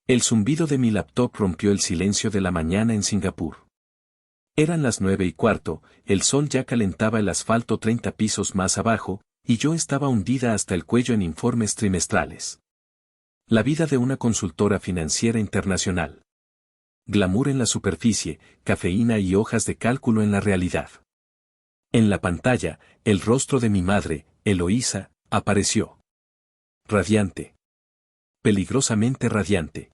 El zumbido de mi laptop rompió el silencio de la mañana en Singapur. Eran las 9:15, el sol ya calentaba el asfalto 30 pisos más abajo, y yo estaba hundida hasta el cuello en informes trimestrales. La vida de una consultora financiera internacional. Glamour en la superficie, cafeína y hojas de cálculo en la realidad. En la pantalla, el rostro de mi madre, Eloísa, apareció. Radiante. Peligrosamente radiante.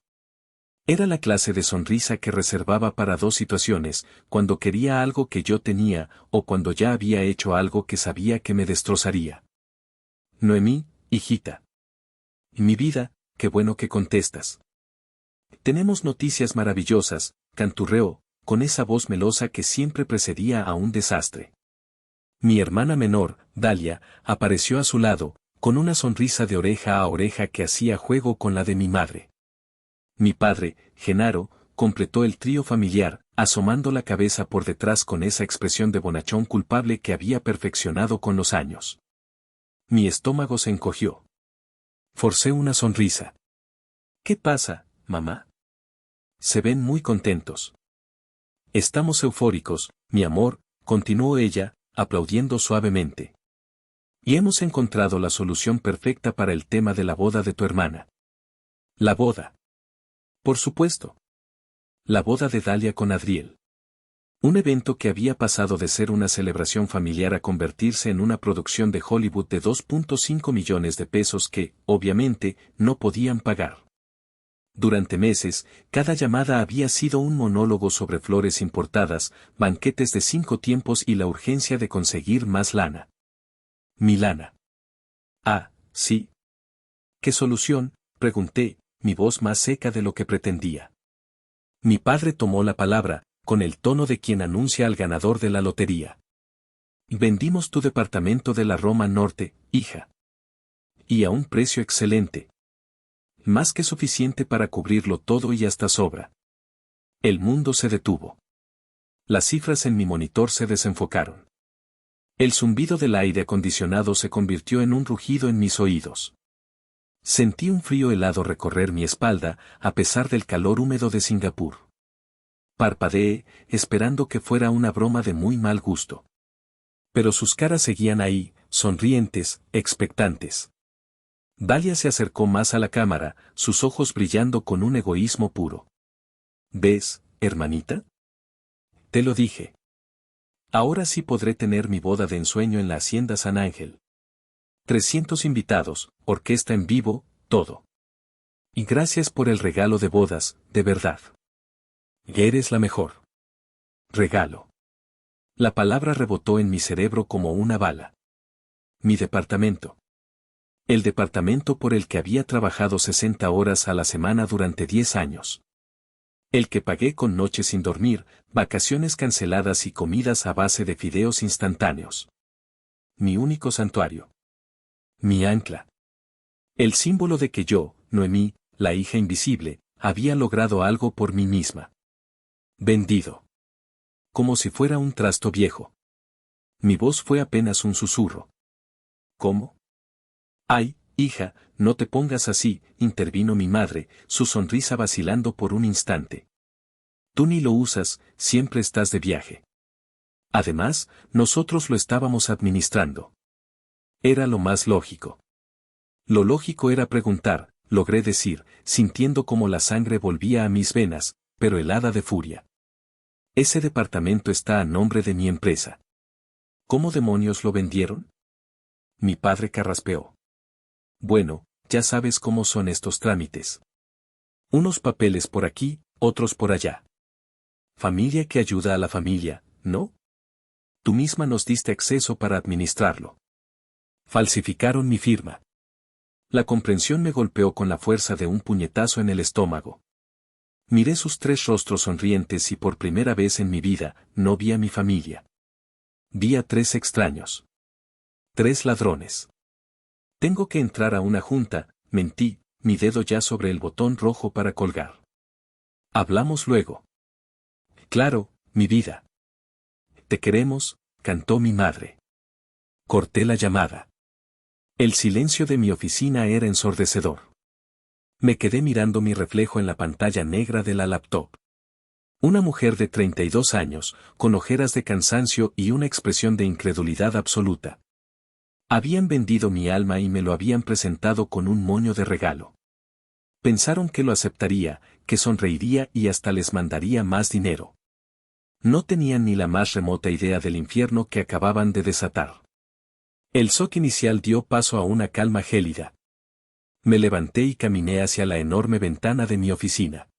Era la clase de sonrisa que reservaba para dos situaciones, cuando quería algo que yo tenía, o cuando ya había hecho algo que sabía que me destrozaría. Noemí, hijita. Mi vida, qué bueno que contestas. Tenemos noticias maravillosas, canturreó, con esa voz melosa que siempre precedía a un desastre. Mi hermana menor, Dalia, apareció a su lado, con una sonrisa de oreja a oreja que hacía juego con la de mi madre. Mi padre, Genaro, completó el trío familiar, asomando la cabeza por detrás con esa expresión de bonachón culpable que había perfeccionado con los años. Mi estómago se encogió. Forcé una sonrisa. ¿Qué pasa, mamá? Se ven muy contentos. Estamos eufóricos, mi amor, continuó ella, aplaudiendo suavemente. Y hemos encontrado la solución perfecta para el tema de la boda de tu hermana. La boda. Por supuesto. La boda de Dalia con Adriel. Un evento que había pasado de ser una celebración familiar a convertirse en una producción de Hollywood de 2.5 millones de pesos que, obviamente, no podían pagar. Durante meses, cada llamada había sido un monólogo sobre flores importadas, banquetes de 5 tiempos y la urgencia de conseguir más lana. Mi lana. Ah, sí. ¿Qué solución?, pregunté, mi voz más seca de lo que pretendía. Mi padre tomó la palabra, con el tono de quien anuncia al ganador de la lotería. Vendimos tu departamento de la Roma Norte, hija. Y a un precio excelente. Más que suficiente para cubrirlo todo y hasta sobra. El mundo se detuvo. Las cifras en mi monitor se desenfocaron. El zumbido del aire acondicionado se convirtió en un rugido en mis oídos. Sentí un frío helado recorrer mi espalda, a pesar del calor húmedo de Singapur. Parpadeé, esperando que fuera una broma de muy mal gusto. Pero sus caras seguían ahí, sonrientes, expectantes. Dalia se acercó más a la cámara, sus ojos brillando con un egoísmo puro. ¿Ves, hermanita? Te lo dije. Ahora sí podré tener mi boda de ensueño en la Hacienda San Ángel. 300 invitados, orquesta en vivo, todo. Y gracias por el regalo de bodas, de verdad. Eres la mejor. Regalo. La palabra rebotó en mi cerebro como una bala. Mi departamento. El departamento por el que había trabajado 60 horas a la semana durante 10 años. El que pagué con noches sin dormir, vacaciones canceladas y comidas a base de fideos instantáneos. Mi único santuario. Mi ancla. El símbolo de que yo, Noemí, la hija invisible, había logrado algo por mí misma. Vendido. Como si fuera un trasto viejo. Mi voz fue apenas un susurro. ¿Cómo? Ay, hija, no te pongas así, intervino mi madre, su sonrisa vacilando por un instante. Tú ni lo usas, siempre estás de viaje. Además, nosotros lo estábamos administrando. Era lo más lógico. Lo lógico era preguntar, logré decir, sintiendo como la sangre volvía a mis venas, pero helada de furia. Ese departamento está a nombre de mi empresa. ¿Cómo demonios lo vendieron? Mi padre carraspeó. Bueno, ya sabes cómo son estos trámites. Unos papeles por aquí, otros por allá. Familia que ayuda a la familia, ¿no? Tú misma nos diste acceso para administrarlo. Falsificaron mi firma. La comprensión me golpeó con la fuerza de un puñetazo en el estómago. Miré sus 3 rostros sonrientes y por primera vez en mi vida, no vi a mi familia. Vi a 3 extraños. 3 ladrones. Tengo que entrar a una junta, mentí, mi dedo ya sobre el botón rojo para colgar. Hablamos luego. Claro, mi vida. Te queremos, cantó mi madre. Corté la llamada. El silencio de mi oficina era ensordecedor. Me quedé mirando mi reflejo en la pantalla negra de la laptop. Una mujer de 32 años, con ojeras de cansancio y una expresión de incredulidad absoluta. Habían vendido mi alma y me lo habían presentado con un moño de regalo. Pensaron que lo aceptaría, que sonreiría y hasta les mandaría más dinero. No tenían ni la más remota idea del infierno que acababan de desatar. El shock inicial dio paso a una calma gélida. Me levanté y caminé hacia la enorme ventana de mi oficina.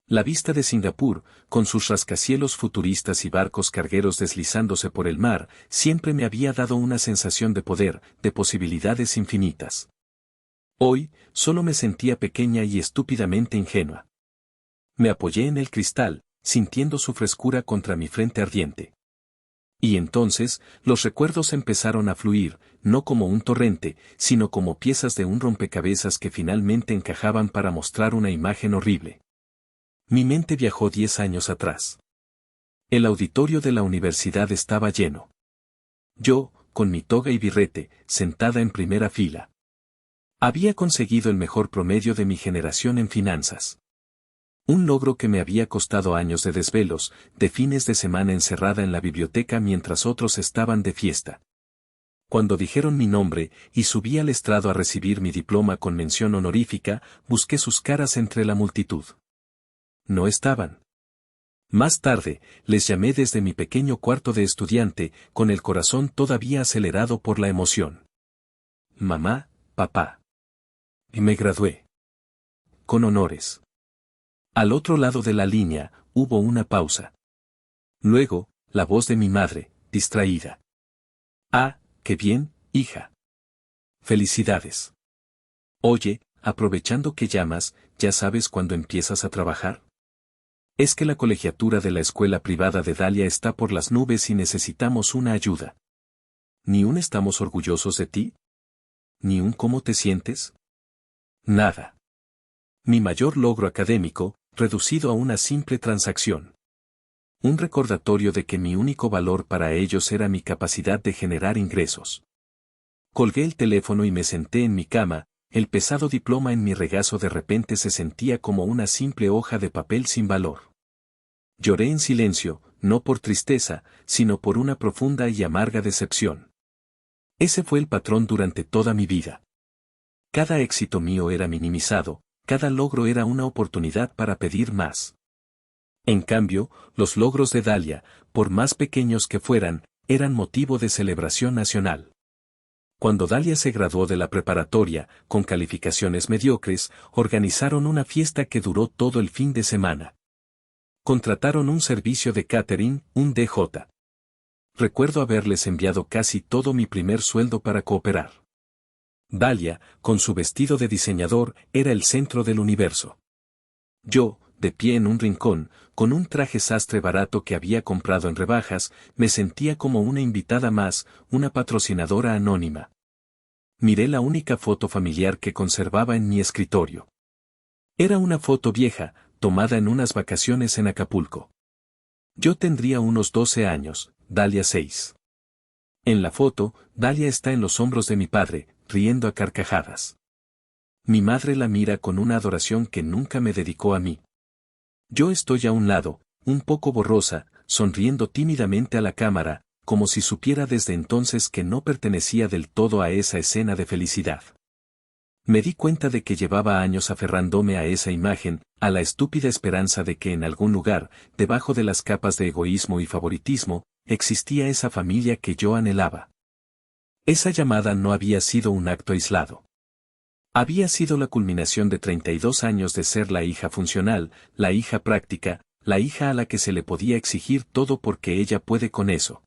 La vista de Singapur, con sus rascacielos futuristas y barcos cargueros deslizándose por el mar, siempre me había dado una sensación de poder, de posibilidades infinitas. Hoy, solo me sentía pequeña y estúpidamente ingenua. Me apoyé en el cristal, sintiendo su frescura contra mi frente ardiente. Y entonces, los recuerdos empezaron a fluir, no como un torrente, sino como piezas de un rompecabezas que finalmente encajaban para mostrar una imagen horrible. Mi mente viajó 10 años atrás. El auditorio de la universidad estaba lleno. Yo, con mi toga y birrete, sentada en primera fila. Había conseguido el mejor promedio de mi generación en finanzas. Un logro que me había costado años de desvelos, de fines de semana encerrada en la biblioteca mientras otros estaban de fiesta. Cuando dijeron mi nombre y subí al estrado a recibir mi diploma con mención honorífica, busqué sus caras entre la multitud. No estaban. Más tarde, les llamé desde mi pequeño cuarto de estudiante, con el corazón todavía acelerado por la emoción. Mamá, papá. Y me gradué. Con honores. Al otro lado de la línea, hubo una pausa. Luego, la voz de mi madre, distraída. Ah, qué bien, hija. Felicidades. Oye, aprovechando que llamas, ¿ya sabes cuándo empiezas a trabajar? Es que la colegiatura de la escuela privada de Dalia está por las nubes y necesitamos una ayuda. ¿Ni un estamos orgullosos de ti? ¿Ni un cómo te sientes? Nada. Mi mayor logro académico, reducido a una simple transacción. Un recordatorio de que mi único valor para ellos era mi capacidad de generar ingresos. Colgué el teléfono y me senté en mi cama, el pesado diploma en mi regazo de repente se sentía como una simple hoja de papel sin valor. Lloré en silencio, no por tristeza, sino por una profunda y amarga decepción. Ese fue el patrón durante toda mi vida. Cada éxito mío era minimizado, cada logro era una oportunidad para pedir más. En cambio, los logros de Dalia, por más pequeños que fueran, eran motivo de celebración nacional. Cuando Dalia se graduó de la preparatoria, con calificaciones mediocres, organizaron una fiesta que duró todo el fin de semana. Contrataron un servicio de catering, un DJ. Recuerdo haberles enviado casi todo mi primer sueldo para cooperar. Dalia, con su vestido de diseñador, era el centro del universo. Yo, de pie en un rincón, con un traje sastre barato que había comprado en rebajas, me sentía como una invitada más, una patrocinadora anónima. Miré la única foto familiar que conservaba en mi escritorio. Era una foto vieja, tomada en unas vacaciones en Acapulco. Yo tendría unos 12 años, Dalia 6. En la foto, Dalia está en los hombros de mi padre, riendo a carcajadas. Mi madre la mira con una adoración que nunca me dedicó a mí. Yo estoy a un lado, un poco borrosa, sonriendo tímidamente a la cámara, como si supiera desde entonces que no pertenecía del todo a esa escena de felicidad. Me di cuenta de que llevaba años aferrándome a esa imagen, a la estúpida esperanza de que en algún lugar, debajo de las capas de egoísmo y favoritismo, existía esa familia que yo anhelaba. Esa llamada no había sido un acto aislado. Había sido la culminación de 32 años de ser la hija funcional, la hija práctica, la hija a la que se le podía exigir todo porque ella puede con eso.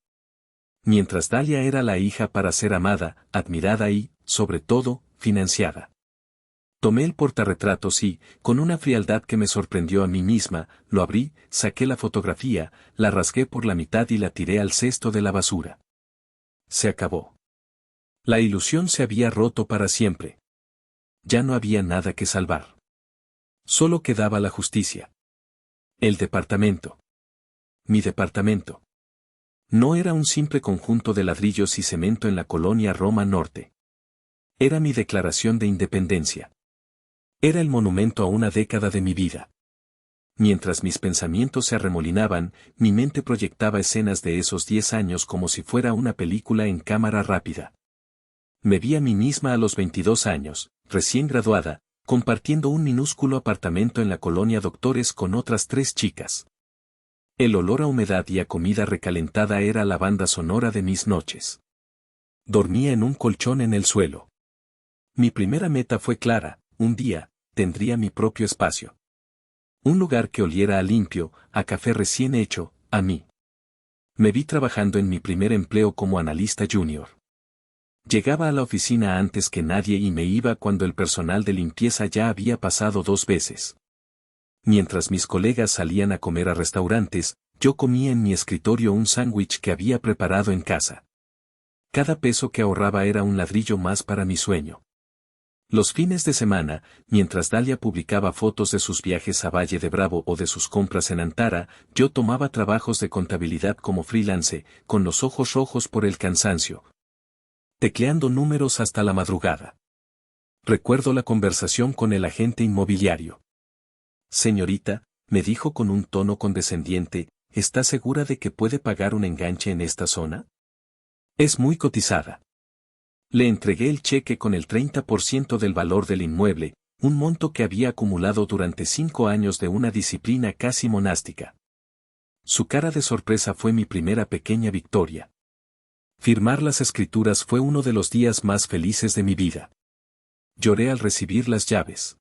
Mientras Dalia era la hija para ser amada, admirada y, sobre todo, financiada. Tomé el portarretratos y, con una frialdad que me sorprendió a mí misma, lo abrí, saqué la fotografía, la rasgué por la mitad y la tiré al cesto de la basura. Se acabó. La ilusión se había roto para siempre. Ya no había nada que salvar. Solo quedaba la justicia. El departamento. Mi departamento. No era un simple conjunto de ladrillos y cemento en la colonia Roma Norte. Era mi declaración de independencia. Era el monumento a una década de mi vida. Mientras mis pensamientos se arremolinaban, mi mente proyectaba escenas de esos 10 años como si fuera una película en cámara rápida. Me vi a mí misma a los 22 años, recién graduada, compartiendo un minúsculo apartamento en la colonia Doctores con otras 3 chicas. El olor a humedad y a comida recalentada era la banda sonora de mis noches. Dormía en un colchón en el suelo. Mi primera meta fue clara: un día, tendría mi propio espacio. Un lugar que oliera a limpio, a café recién hecho, a mí. Me vi trabajando en mi primer empleo como analista junior. Llegaba a la oficina antes que nadie y me iba cuando el personal de limpieza ya había pasado 2 veces. Mientras mis colegas salían a comer a restaurantes, yo comía en mi escritorio un sándwich que había preparado en casa. Cada peso que ahorraba era un ladrillo más para mi sueño. Los fines de semana, mientras Dalia publicaba fotos de sus viajes a Valle de Bravo o de sus compras en Antara, yo tomaba trabajos de contabilidad como freelance, con los ojos rojos por el cansancio, tecleando números hasta la madrugada. Recuerdo la conversación con el agente inmobiliario. Señorita, me dijo con un tono condescendiente, ¿está segura de que puede pagar un enganche en esta zona? Es muy cotizada. Le entregué el cheque con el 30% del valor del inmueble, un monto que había acumulado durante 5 años de una disciplina casi monástica. Su cara de sorpresa fue mi primera pequeña victoria. Firmar las escrituras fue uno de los días más felices de mi vida. Lloré al recibir las llaves.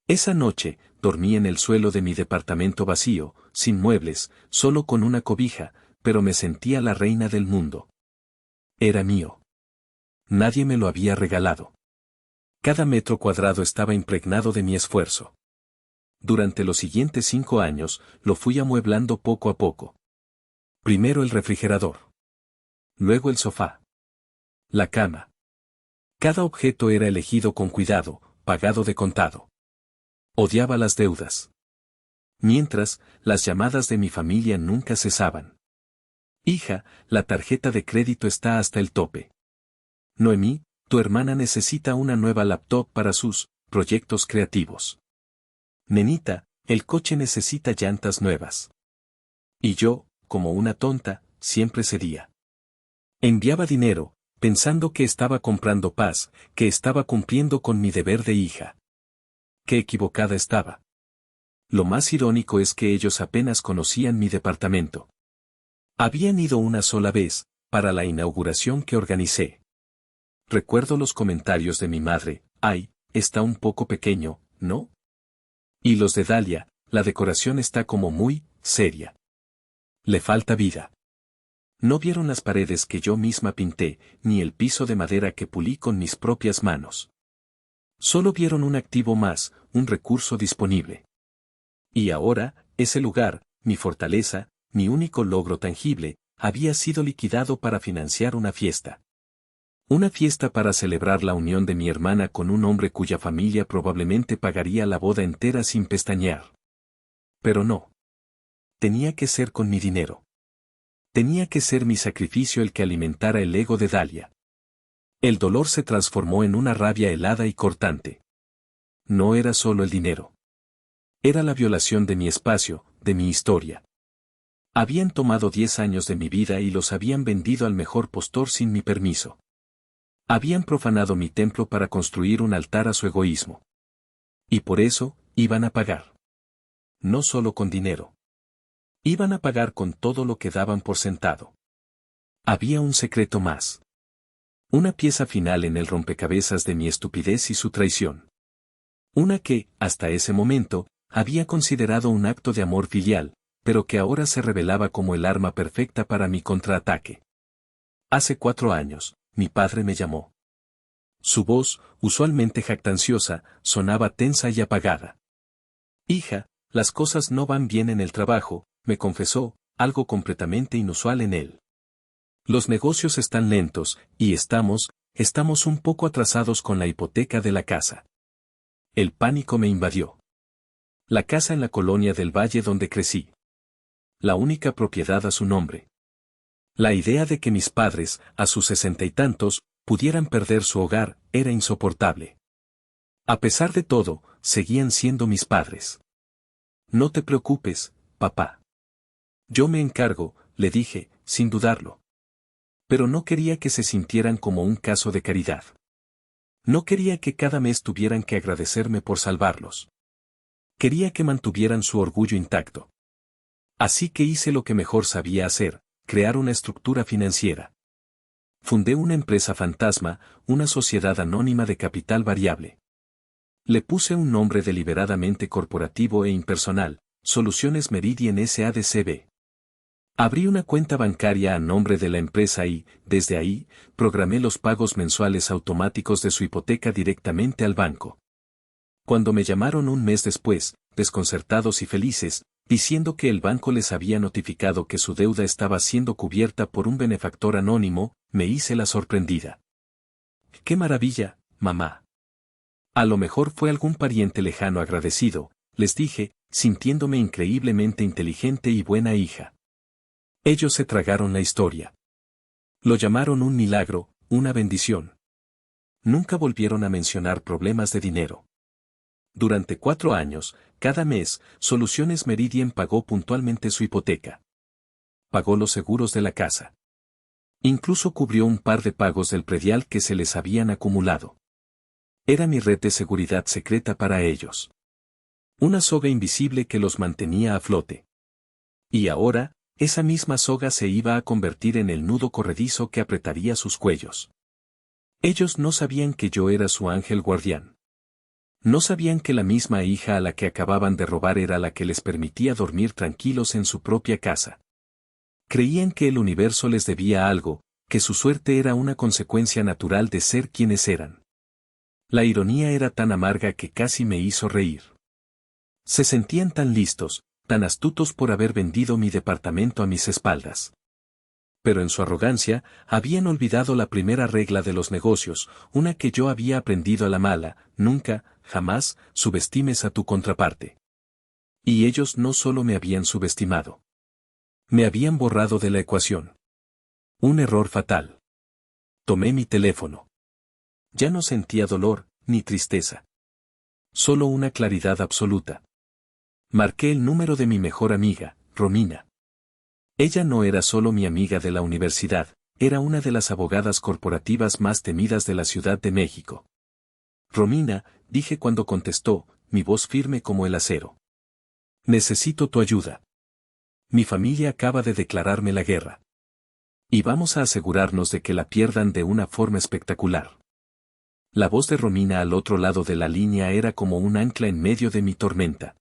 Esa noche, dormí en el suelo de mi departamento vacío, sin muebles, solo con una cobija, pero me sentía la reina del mundo. Era mío. Nadie me lo había regalado. Cada metro cuadrado estaba impregnado de mi esfuerzo. Durante los siguientes 5 años, lo fui amueblando poco a poco. Primero el refrigerador. Luego el sofá. La cama. Cada objeto era elegido con cuidado, pagado de contado. Odiaba las deudas. Mientras, las llamadas de mi familia nunca cesaban. Hija, la tarjeta de crédito está hasta el tope. Noemí, tu hermana necesita una nueva laptop para sus proyectos creativos. Nenita, el coche necesita llantas nuevas. Y yo, como una tonta, siempre cedía. Enviaba dinero, pensando que estaba comprando paz, que estaba cumpliendo con mi deber de hija. Qué equivocada estaba. Lo más irónico es que ellos apenas conocían mi departamento. Habían ido una sola vez, para la inauguración que organicé. Recuerdo los comentarios de mi madre: ay, está un poco pequeño, ¿no? Y los de Dalia: la decoración está como muy seria. Le falta vida. No vieron las paredes que yo misma pinté, ni el piso de madera que pulí con mis propias manos. Solo vieron un activo más, un recurso disponible. Y ahora, ese lugar, mi fortaleza, mi único logro tangible, había sido liquidado para financiar una fiesta. Una fiesta para celebrar la unión de mi hermana con un hombre cuya familia probablemente pagaría la boda entera sin pestañear. Pero no. Tenía que ser con mi dinero. Tenía que ser mi sacrificio el que alimentara el ego de Dalia. El dolor se transformó en una rabia helada y cortante. No era solo el dinero. Era la violación de mi espacio, de mi historia. Habían tomado 10 años de mi vida y los habían vendido al mejor postor sin mi permiso. Habían profanado mi templo para construir un altar a su egoísmo. Y por eso, iban a pagar. No solo con dinero. Iban a pagar con todo lo que daban por sentado. Había un secreto más. Una pieza final en el rompecabezas de mi estupidez y su traición. Una que, hasta ese momento, había considerado un acto de amor filial, pero que ahora se revelaba como el arma perfecta para mi contraataque. Hace 4 años, mi padre me llamó. Su voz, usualmente jactanciosa, sonaba tensa y apagada. Hija, las cosas no van bien en el trabajo, me confesó, algo completamente inusual en él. Los negocios están lentos, y estamos un poco atrasados con la hipoteca de la casa. El pánico me invadió. La casa en la colonia del Valle donde crecí. La única propiedad a su nombre. La idea de que mis padres, a sus 60 y tantos, pudieran perder su hogar, era insoportable. A pesar de todo, seguían siendo mis padres. No te preocupes, papá. Yo me encargo, le dije, sin dudarlo. Pero no quería que se sintieran como un caso de caridad. No quería que cada mes tuvieran que agradecerme por salvarlos. Quería que mantuvieran su orgullo intacto. Así que hice lo que mejor sabía hacer, crear una estructura financiera. Fundé una empresa fantasma, una sociedad anónima de capital variable. Le puse un nombre deliberadamente corporativo e impersonal, Soluciones Meridian SADCB. Abrí una cuenta bancaria a nombre de la empresa y, desde ahí, programé los pagos mensuales automáticos de su hipoteca directamente al banco. Cuando me llamaron un mes después, desconcertados y felices, diciendo que el banco les había notificado que su deuda estaba siendo cubierta por un benefactor anónimo, me hice la sorprendida. ¡Qué maravilla, mamá! A lo mejor fue algún pariente lejano agradecido, les dije, sintiéndome increíblemente inteligente y buena hija. Ellos se tragaron la historia. Lo llamaron un milagro, una bendición. Nunca volvieron a mencionar problemas de dinero. Durante 4 años, cada mes, Soluciones Meridian pagó puntualmente su hipoteca. Pagó los seguros de la casa. Incluso cubrió un par de pagos del predial que se les habían acumulado. Era mi red de seguridad secreta para ellos. Una soga invisible que los mantenía a flote. Y ahora, esa misma soga se iba a convertir en el nudo corredizo que apretaría sus cuellos. Ellos no sabían que yo era su ángel guardián. No sabían que la misma hija a la que acababan de robar era la que les permitía dormir tranquilos en su propia casa. Creían que el universo les debía algo, que su suerte era una consecuencia natural de ser quienes eran. La ironía era tan amarga que casi me hizo reír. Se sentían tan listos, tan astutos por haber vendido mi departamento a mis espaldas. Pero en su arrogancia, habían olvidado la primera regla de los negocios, una que yo había aprendido a la mala: nunca, jamás, subestimes a tu contraparte. Y ellos no solo me habían subestimado. Me habían borrado de la ecuación. Un error fatal. Tomé mi teléfono. Ya no sentía dolor, ni tristeza. Solo una claridad absoluta. Marqué el número de mi mejor amiga, Romina. Ella no era solo mi amiga de la universidad, era una de las abogadas corporativas más temidas de la Ciudad de México. Romina, dije cuando contestó, mi voz firme como el acero. Necesito tu ayuda. Mi familia acaba de declararme la guerra. Y vamos a asegurarnos de que la pierdan de una forma espectacular. La voz de Romina al otro lado de la línea era como un ancla en medio de mi tormenta.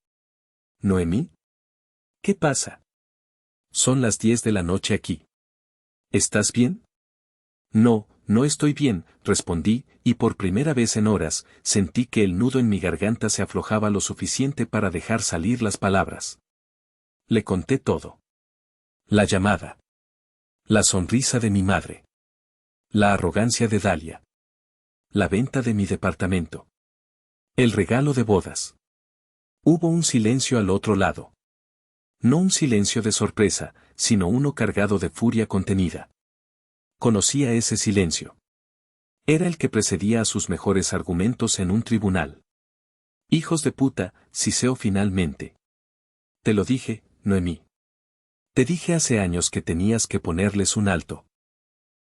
¿Noemí? ¿Qué pasa? Son las 10 de la noche aquí. ¿Estás bien? No, no estoy bien, respondí, y por primera vez en horas, sentí que el nudo en mi garganta se aflojaba lo suficiente para dejar salir las palabras. Le conté todo. La llamada. La sonrisa de mi madre. La arrogancia de Dalia. La venta de mi departamento. El regalo de bodas. Hubo un silencio al otro lado. No un silencio de sorpresa, sino uno cargado de furia contenida. Conocía ese silencio. Era el que precedía a sus mejores argumentos en un tribunal. Hijos de puta, siseo finalmente. Te lo dije, Noemí. Te dije hace años que tenías que ponerles un alto.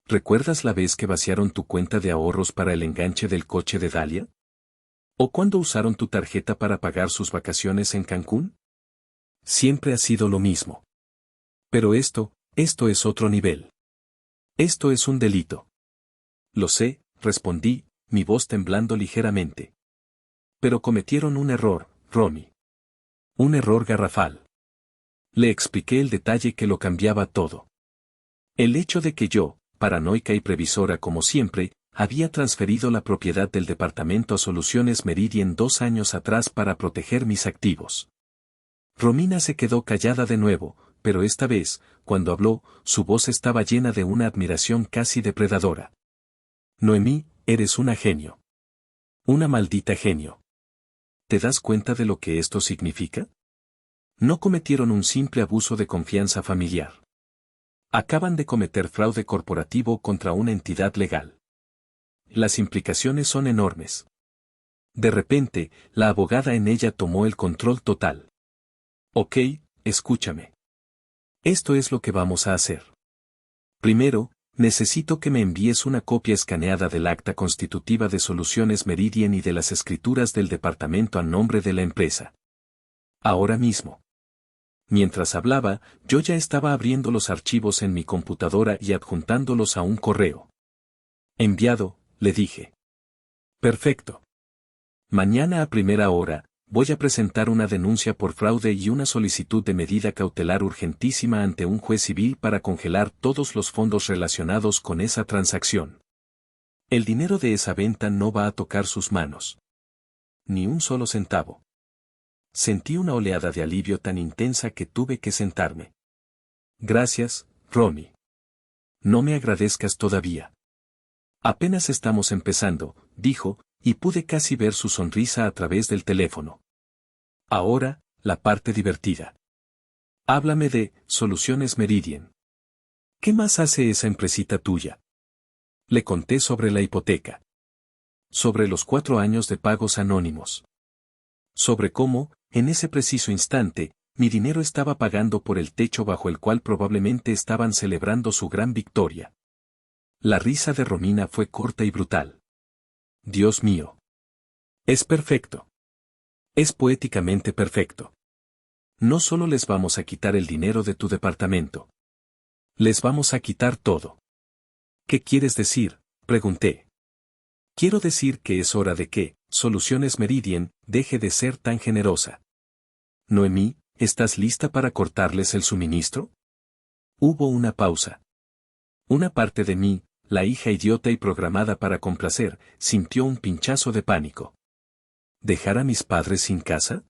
¿Recuerdas la vez que vaciaron tu cuenta de ahorros para el enganche del coche de Dalia? ¿O cuándo usaron tu tarjeta para pagar sus vacaciones en Cancún? Siempre ha sido lo mismo. Pero esto es otro nivel. Esto es un delito. Lo sé, respondí, mi voz temblando ligeramente. Pero cometieron un error, Romy. Un error garrafal. Le expliqué el detalle que lo cambiaba todo. El hecho de que yo, paranoica y previsora como siempre, había transferido la propiedad del departamento a Soluciones Meridian 2 años atrás para proteger mis activos. Romina se quedó callada de nuevo, pero esta vez, cuando habló, su voz estaba llena de una admiración casi depredadora. Noemí, eres una genio. Una maldita genio. ¿Te das cuenta de lo que esto significa? No cometieron un simple abuso de confianza familiar. Acaban de cometer fraude corporativo contra una entidad legal. Las implicaciones son enormes. De repente, la abogada en ella tomó el control total. Ok, escúchame. Esto es lo que vamos a hacer. Primero, necesito que me envíes una copia escaneada del acta constitutiva de Soluciones Meridian y de las escrituras del departamento a nombre de la empresa. Ahora mismo. Mientras hablaba, yo ya estaba abriendo los archivos en mi computadora y adjuntándolos a un correo. Enviado, le dije. Perfecto. Mañana a primera hora, voy a presentar una denuncia por fraude y una solicitud de medida cautelar urgentísima ante un juez civil para congelar todos los fondos relacionados con esa transacción. El dinero de esa venta no va a tocar sus manos. Ni un solo centavo. Sentí una oleada de alivio tan intensa que tuve que sentarme. Gracias, Romy. No me agradezcas todavía. Apenas estamos empezando, dijo, y pude casi ver su sonrisa a través del teléfono. Ahora, la parte divertida. Háblame de Soluciones Meridian. ¿Qué más hace esa empresita tuya? Le conté sobre la hipoteca. Sobre los 4 años de pagos anónimos. Sobre cómo, en ese preciso instante, mi dinero estaba pagando por el techo bajo el cual probablemente estaban celebrando su gran victoria. La risa de Romina fue corta y brutal. Dios mío. Es perfecto. Es poéticamente perfecto. No solo les vamos a quitar el dinero de tu departamento. Les vamos a quitar todo. ¿Qué quieres decir?, pregunté. Quiero decir que es hora de que, Soluciones Meridian, deje de ser tan generosa. Noemí, ¿estás lista para cortarles el suministro? Hubo una pausa. Una parte de mí, la hija idiota y programada para complacer, sintió un pinchazo de pánico. ¿Dejar a mis padres sin casa?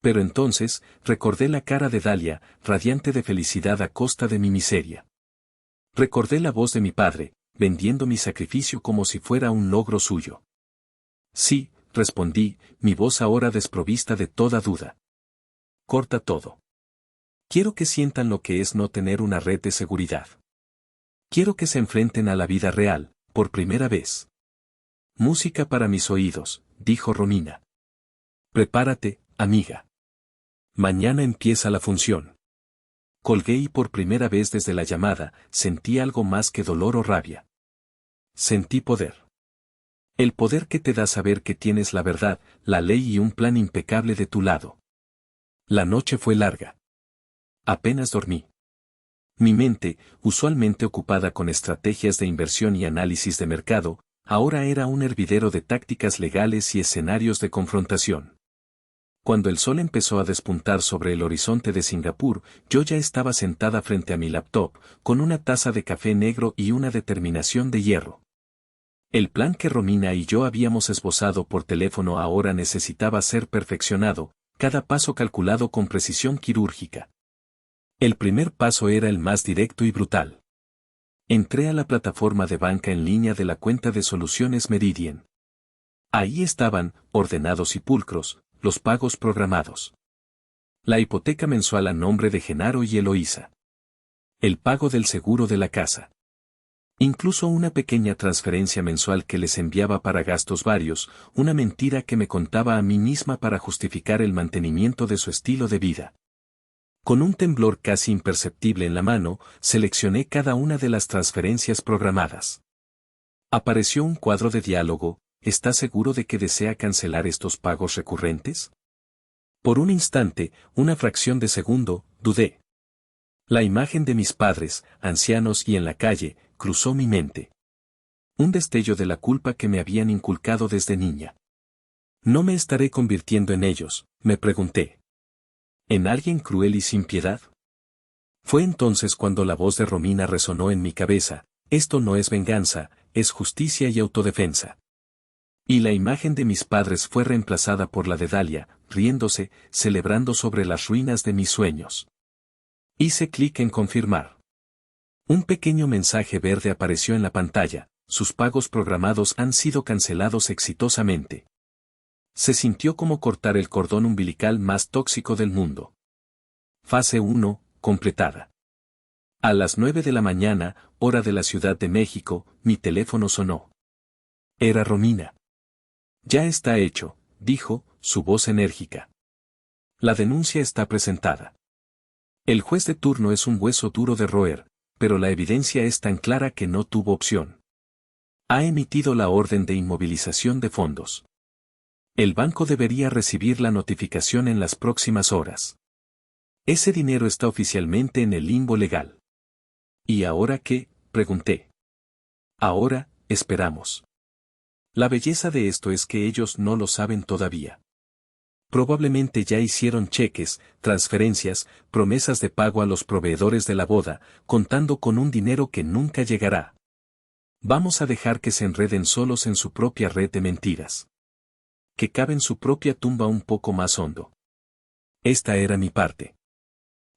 Pero entonces, recordé la cara de Dalia, radiante de felicidad a costa de mi miseria. Recordé la voz de mi padre, vendiendo mi sacrificio como si fuera un logro suyo. Sí, respondí, mi voz ahora desprovista de toda duda. Corta todo. Quiero que sientan lo que es no tener una red de seguridad. Quiero que se enfrenten a la vida real, por primera vez. Música para mis oídos, dijo Romina. Prepárate, amiga. Mañana empieza la función. Colgué y por primera vez desde la llamada, sentí algo más que dolor o rabia. Sentí poder. El poder que te da saber que tienes la verdad, la ley y un plan impecable de tu lado. La noche fue larga. Apenas dormí. Mi mente, usualmente ocupada con estrategias de inversión y análisis de mercado, ahora era un hervidero de tácticas legales y escenarios de confrontación. Cuando el sol empezó a despuntar sobre el horizonte de Singapur, yo ya estaba sentada frente a mi laptop, con una taza de café negro y una determinación de hierro. El plan que Romina y yo habíamos esbozado por teléfono ahora necesitaba ser perfeccionado, cada paso calculado con precisión quirúrgica. El primer paso era el más directo y brutal. Entré a la plataforma de banca en línea de la cuenta de Soluciones Meridian. Ahí estaban, ordenados y pulcros, los pagos programados. La hipoteca mensual a nombre de Genaro y Eloísa. El pago del seguro de la casa. Incluso una pequeña transferencia mensual que les enviaba para gastos varios, una mentira que me contaba a mí misma para justificar el mantenimiento de su estilo de vida. Con un temblor casi imperceptible en la mano, seleccioné cada una de las transferencias programadas. Apareció un cuadro de diálogo. ¿Está seguro de que desea cancelar estos pagos recurrentes? Por un instante, una fracción de segundo, dudé. La imagen de mis padres, ancianos y en la calle, cruzó mi mente. Un destello de la culpa que me habían inculcado desde niña. ¿No me estaré convirtiendo en ellos?, me pregunté. ¿En alguien cruel y sin piedad? Fue entonces cuando la voz de Romina resonó en mi cabeza: esto no es venganza, es justicia y autodefensa. Y la imagen de mis padres fue reemplazada por la de Dalia, riéndose, celebrando sobre las ruinas de mis sueños. Hice clic en confirmar. Un pequeño mensaje verde apareció en la pantalla: sus pagos programados han sido cancelados exitosamente. Se sintió como cortar el cordón umbilical más tóxico del mundo. Fase 1, completada. A las 9 de la mañana, hora de la Ciudad de México, mi teléfono sonó. Era Romina. Ya está hecho, dijo, su voz enérgica. La denuncia está presentada. El juez de turno es un hueso duro de roer, pero la evidencia es tan clara que no tuvo opción. Ha emitido la orden de inmovilización de fondos. El banco debería recibir la notificación en las próximas horas. Ese dinero está oficialmente en el limbo legal. ¿Y ahora qué?, pregunté. Ahora, esperamos. La belleza de esto es que ellos no lo saben todavía. Probablemente ya hicieron cheques, transferencias, promesas de pago a los proveedores de la boda, contando con un dinero que nunca llegará. Vamos a dejar que se enreden solos en su propia red de mentiras. Que caben su propia tumba un poco más hondo. Esta era mi parte.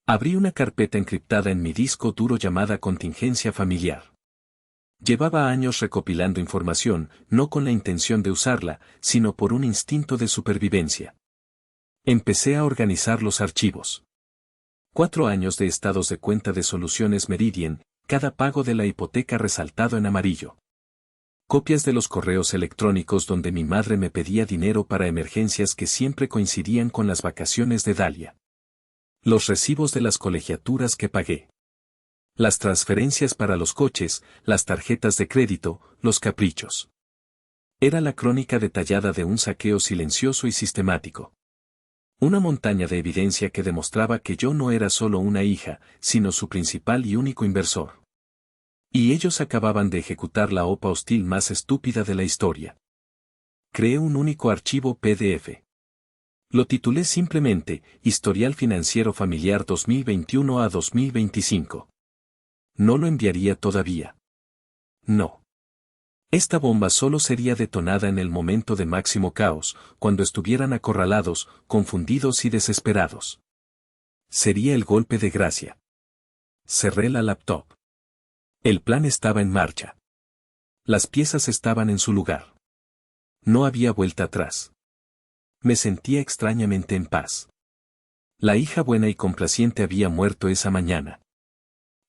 Abrí una carpeta encriptada en mi disco duro llamada contingencia familiar. Llevaba años recopilando información, no con la intención de usarla, sino por un instinto de supervivencia. Empecé a organizar los archivos. 4 años de estados de cuenta de Soluciones Meridian, cada pago de la hipoteca resaltado en amarillo. Copias de los correos electrónicos donde mi madre me pedía dinero para emergencias que siempre coincidían con las vacaciones de Dalia. Los recibos de las colegiaturas que pagué. Las transferencias para los coches, las tarjetas de crédito, los caprichos. Era la crónica detallada de un saqueo silencioso y sistemático. Una montaña de evidencia que demostraba que yo no era solo una hija, sino su principal y único inversor. Y ellos acababan de ejecutar la OPA hostil más estúpida de la historia. Creé un único archivo PDF. Lo titulé simplemente, Historial Financiero Familiar 2021 a 2025. No lo enviaría todavía. No. Esta bomba solo sería detonada en el momento de máximo caos, cuando estuvieran acorralados, confundidos y desesperados. Sería el golpe de gracia. Cerré la laptop. El plan estaba en marcha. Las piezas estaban en su lugar. No había vuelta atrás. Me sentía extrañamente en paz. La hija buena y complaciente había muerto esa mañana.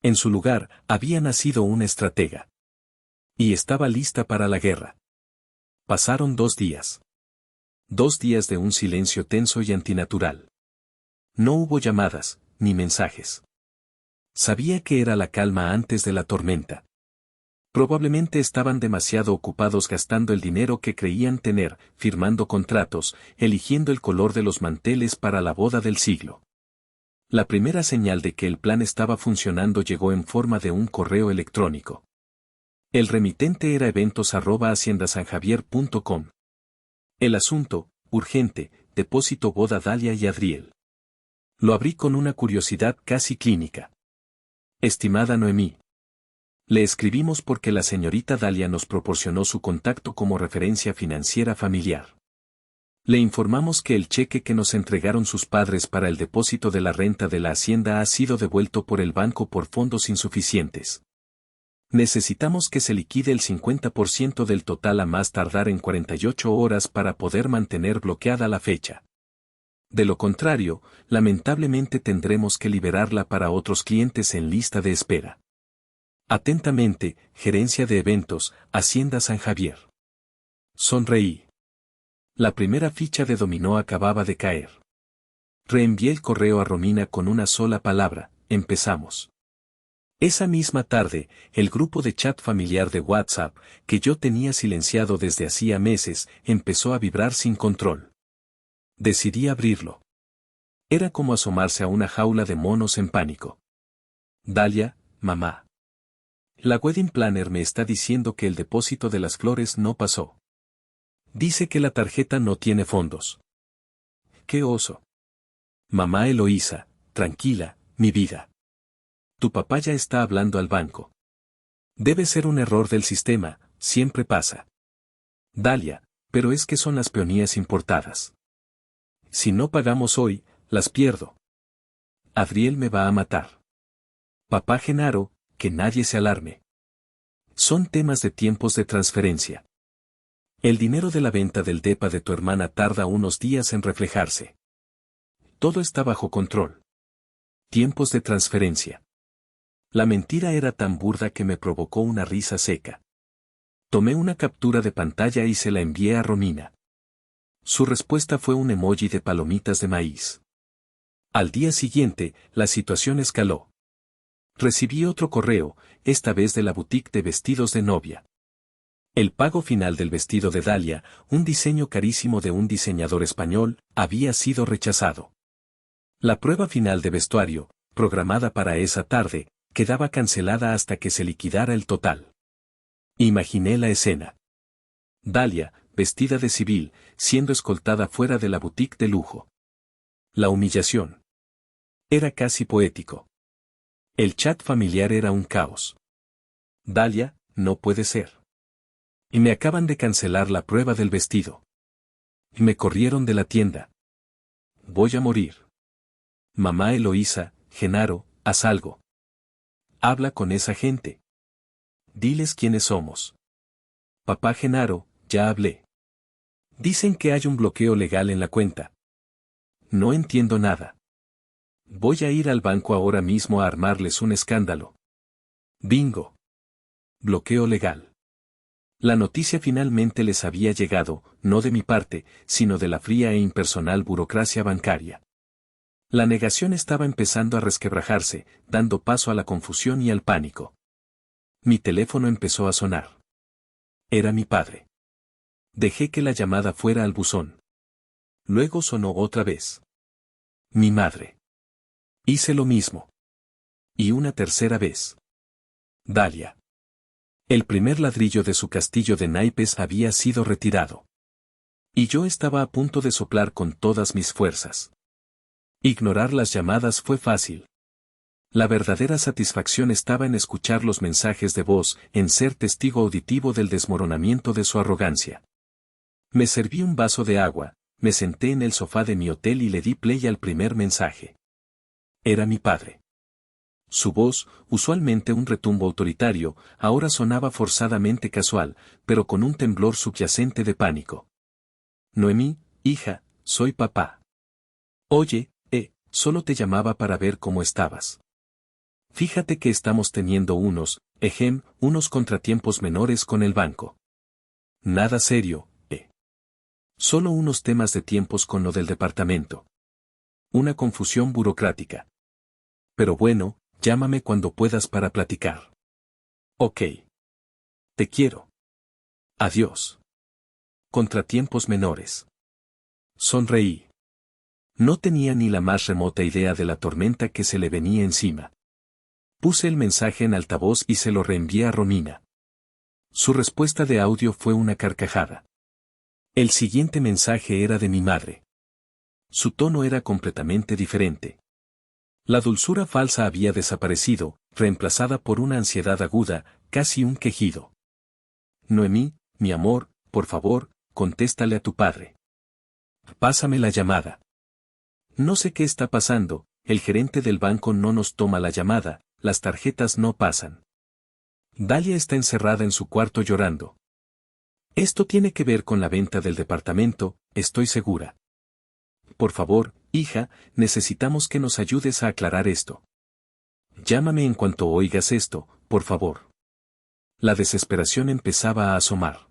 En su lugar, había nacido una estratega. Y estaba lista para la guerra. Pasaron 2 días. 2 días de un silencio tenso y antinatural. No hubo llamadas, ni mensajes. Sabía que era la calma antes de la tormenta. Probablemente estaban demasiado ocupados gastando el dinero que creían tener, firmando contratos, eligiendo el color de los manteles para la boda del siglo. La primera señal de que el plan estaba funcionando llegó en forma de un correo electrónico. El remitente era eventos@haciendasanjavier.com. El asunto, urgente, depósito boda Dalia y Adriel. Lo abrí con una curiosidad casi clínica. Estimada Noemí. Le escribimos porque la señorita Dalia nos proporcionó su contacto como referencia financiera familiar. Le informamos que el cheque que nos entregaron sus padres para el depósito de la renta de la hacienda ha sido devuelto por el banco por fondos insuficientes. Necesitamos que se liquide el 50% del total a más tardar en 48 horas para poder mantener bloqueada la fecha. De lo contrario, lamentablemente tendremos que liberarla para otros clientes en lista de espera. Atentamente, Gerencia de Eventos, Hacienda San Javier. Sonreí. La primera ficha de dominó acababa de caer. Reenvié el correo a Romina con una sola palabra, empezamos. Esa misma tarde, el grupo de chat familiar de WhatsApp, que yo tenía silenciado desde hacía meses, empezó a vibrar sin control. Decidí abrirlo. Era como asomarse a una jaula de monos en pánico. Dalia, mamá. La wedding planner me está diciendo que el depósito de las flores no pasó. Dice que la tarjeta no tiene fondos. ¡Qué oso! Mamá Eloísa, tranquila, mi vida. Tu papá ya está hablando al banco. Debe ser un error del sistema, siempre pasa. Dalia, pero es que son las peonías importadas. Si no pagamos hoy, las pierdo. Adriel me va a matar. Papá Genaro, que nadie se alarme. Son temas de tiempos de transferencia. El dinero de la venta del depa de tu hermana tarda unos días en reflejarse. Todo está bajo control. Tiempos de transferencia. La mentira era tan burda que me provocó una risa seca. Tomé una captura de pantalla y se la envié a Romina. Su respuesta fue un emoji de palomitas de maíz. Al día siguiente, la situación escaló. Recibí otro correo, esta vez de la boutique de vestidos de novia. El pago final del vestido de Dalia, un diseño carísimo de un diseñador español, había sido rechazado. La prueba final de vestuario, programada para esa tarde, quedaba cancelada hasta que se liquidara el total. Imaginé la escena. Dalia, vestida de civil, siendo escoltada fuera de la boutique de lujo. La humillación. Era casi poético. El chat familiar era un caos. Dalia, no puede ser. Y me acaban de cancelar la prueba del vestido. Y me corrieron de la tienda. Voy a morir. Mamá Eloísa, Genaro, haz algo. Habla con esa gente. Diles quiénes somos. Papá Genaro, ya hablé. Dicen que hay un bloqueo legal en la cuenta. No entiendo nada. Voy a ir al banco ahora mismo a armarles un escándalo. Bingo. Bloqueo legal. La noticia finalmente les había llegado, no de mi parte, sino de la fría e impersonal burocracia bancaria. La negación estaba empezando a resquebrajarse, dando paso a la confusión y al pánico. Mi teléfono empezó a sonar. Era mi padre. Dejé que la llamada fuera al buzón. Luego sonó otra vez. Mi madre. Hice lo mismo. Y una tercera vez. Dalia. El primer ladrillo de su castillo de naipes había sido retirado. Y yo estaba a punto de soplar con todas mis fuerzas. Ignorar las llamadas fue fácil. La verdadera satisfacción estaba en escuchar los mensajes de voz, en ser testigo auditivo del desmoronamiento de su arrogancia. Me serví un vaso de agua, me senté en el sofá de mi hotel y le di play al primer mensaje. Era mi padre. Su voz, usualmente un retumbo autoritario, ahora sonaba forzadamente casual, pero con un temblor subyacente de pánico. Noemí, hija, soy papá. Oye, solo te llamaba para ver cómo estabas. Fíjate que estamos teniendo unos contratiempos menores con el banco. Nada serio, Solo unos temas de tiempos con lo del departamento. Una confusión burocrática. Pero bueno, llámame cuando puedas para platicar. Ok. Te quiero. Adiós. Contratiempos menores. Sonreí. No tenía ni la más remota idea de la tormenta que se le venía encima. Puse el mensaje en altavoz y se lo reenvié a Romina. Su respuesta de audio fue una carcajada. El siguiente mensaje era de mi madre. Su tono era completamente diferente. La dulzura falsa había desaparecido, reemplazada por una ansiedad aguda, casi un quejido. Noemí, mi amor, por favor, contéstale a tu padre. Pásame la llamada. No sé qué está pasando, el gerente del banco no nos toma la llamada, las tarjetas no pasan. Dalia está encerrada en su cuarto llorando. Esto tiene que ver con la venta del departamento, estoy segura. Por favor, hija, necesitamos que nos ayudes a aclarar esto. Llámame en cuanto oigas esto, por favor. La desesperación empezaba a asomar.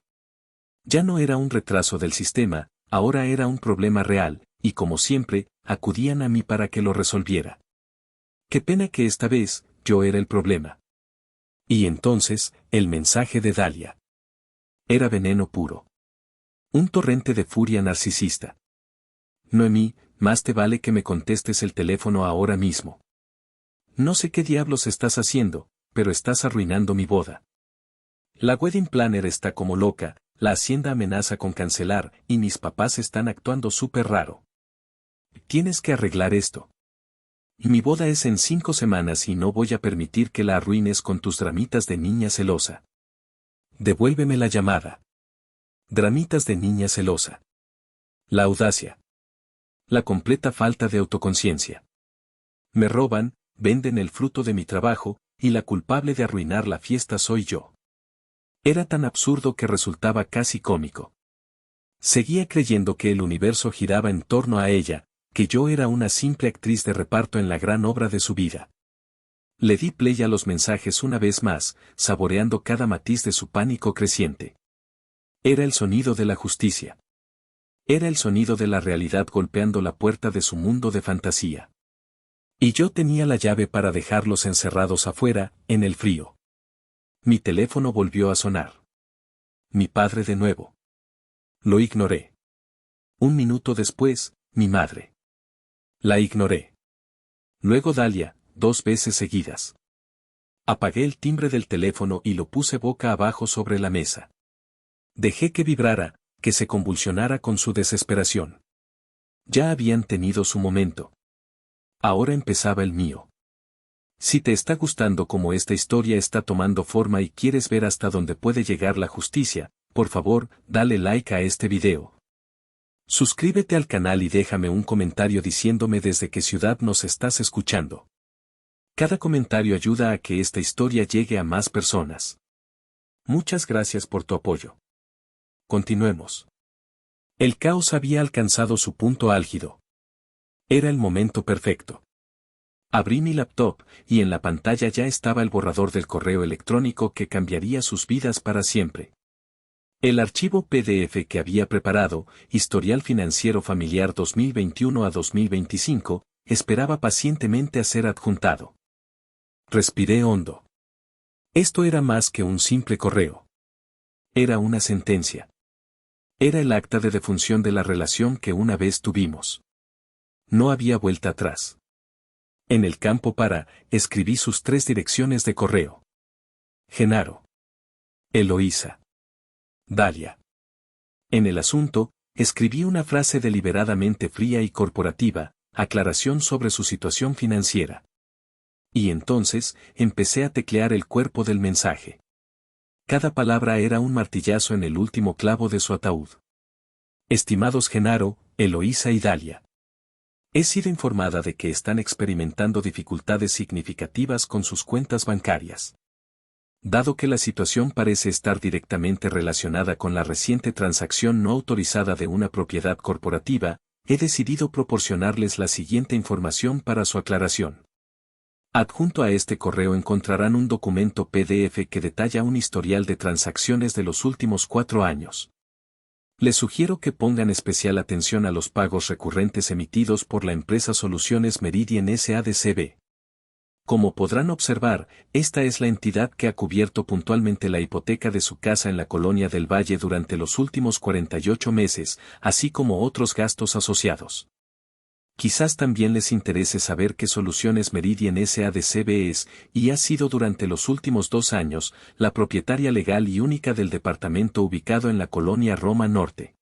Ya no era un retraso del sistema, ahora era un problema real, y como siempre, acudían a mí para que lo resolviera. Qué pena que esta vez, yo era el problema. Y entonces, el mensaje de Dalia. Era veneno puro. Un torrente de furia narcisista. Noemí, más te vale que me contestes el teléfono ahora mismo. No sé qué diablos estás haciendo, pero estás arruinando mi boda. La wedding planner está como loca, la hacienda amenaza con cancelar, y mis papás están actuando súper raro. Tienes que arreglar esto. Mi boda es en 5 semanas y no voy a permitir que la arruines con tus dramitas de niña celosa. Devuélveme la llamada. Dramitas de niña celosa. La audacia. La completa falta de autoconciencia. Me roban, venden el fruto de mi trabajo, y la culpable de arruinar la fiesta soy yo. Era tan absurdo que resultaba casi cómico. Seguía creyendo que el universo giraba en torno a ella, que yo era una simple actriz de reparto en la gran obra de su vida. Le di play a los mensajes una vez más, saboreando cada matiz de su pánico creciente. Era el sonido de la justicia. Era el sonido de la realidad golpeando la puerta de su mundo de fantasía. Y yo tenía la llave para dejarlos encerrados afuera, en el frío. Mi teléfono volvió a sonar. Mi padre de nuevo. Lo ignoré. Un minuto después, mi madre. La ignoré. Luego Dalia, 2 veces seguidas. Apagué el timbre del teléfono y lo puse boca abajo sobre la mesa. Dejé que vibrara, que se convulsionara con su desesperación. Ya habían tenido su momento. Ahora empezaba el mío. Si te está gustando cómo esta historia está tomando forma y quieres ver hasta dónde puede llegar la justicia, por favor, dale like a este video. Suscríbete al canal y déjame un comentario diciéndome desde qué ciudad nos estás escuchando. Cada comentario ayuda a que esta historia llegue a más personas. Muchas gracias por tu apoyo. Continuemos. El caos había alcanzado su punto álgido. Era el momento perfecto. Abrí mi laptop, y en la pantalla ya estaba el borrador del correo electrónico que cambiaría sus vidas para siempre. El archivo PDF que había preparado, Historial Financiero Familiar 2021 a 2025, esperaba pacientemente a ser adjuntado. Respiré hondo. Esto era más que un simple correo. Era una sentencia. Era el acta de defunción de la relación que una vez tuvimos. No había vuelta atrás. En el campo para, escribí sus 3 direcciones de correo. Genaro. Eloísa. Dalia. En el asunto, escribí una frase deliberadamente fría y corporativa, aclaración sobre su situación financiera. Y entonces, empecé a teclear el cuerpo del mensaje. Cada palabra era un martillazo en el último clavo de su ataúd. Estimados Genaro, Eloísa y Dalia. He sido informada de que están experimentando dificultades significativas con sus cuentas bancarias. Dado que la situación parece estar directamente relacionada con la reciente transacción no autorizada de una propiedad corporativa, he decidido proporcionarles la siguiente información para su aclaración. Adjunto a este correo encontrarán un documento PDF que detalla un historial de transacciones de los últimos 4 años. Les sugiero que pongan especial atención a los pagos recurrentes emitidos por la empresa Soluciones Meridian S.A.D.C.B. Como podrán observar, esta es la entidad que ha cubierto puntualmente la hipoteca de su casa en la Colonia del Valle durante los últimos 48 meses, así como otros gastos asociados. Quizás también les interese saber qué Soluciones Meridian S.A.D.C.B. es, y ha sido durante los últimos 2 años, la propietaria legal y única del departamento ubicado en la Colonia Roma Norte.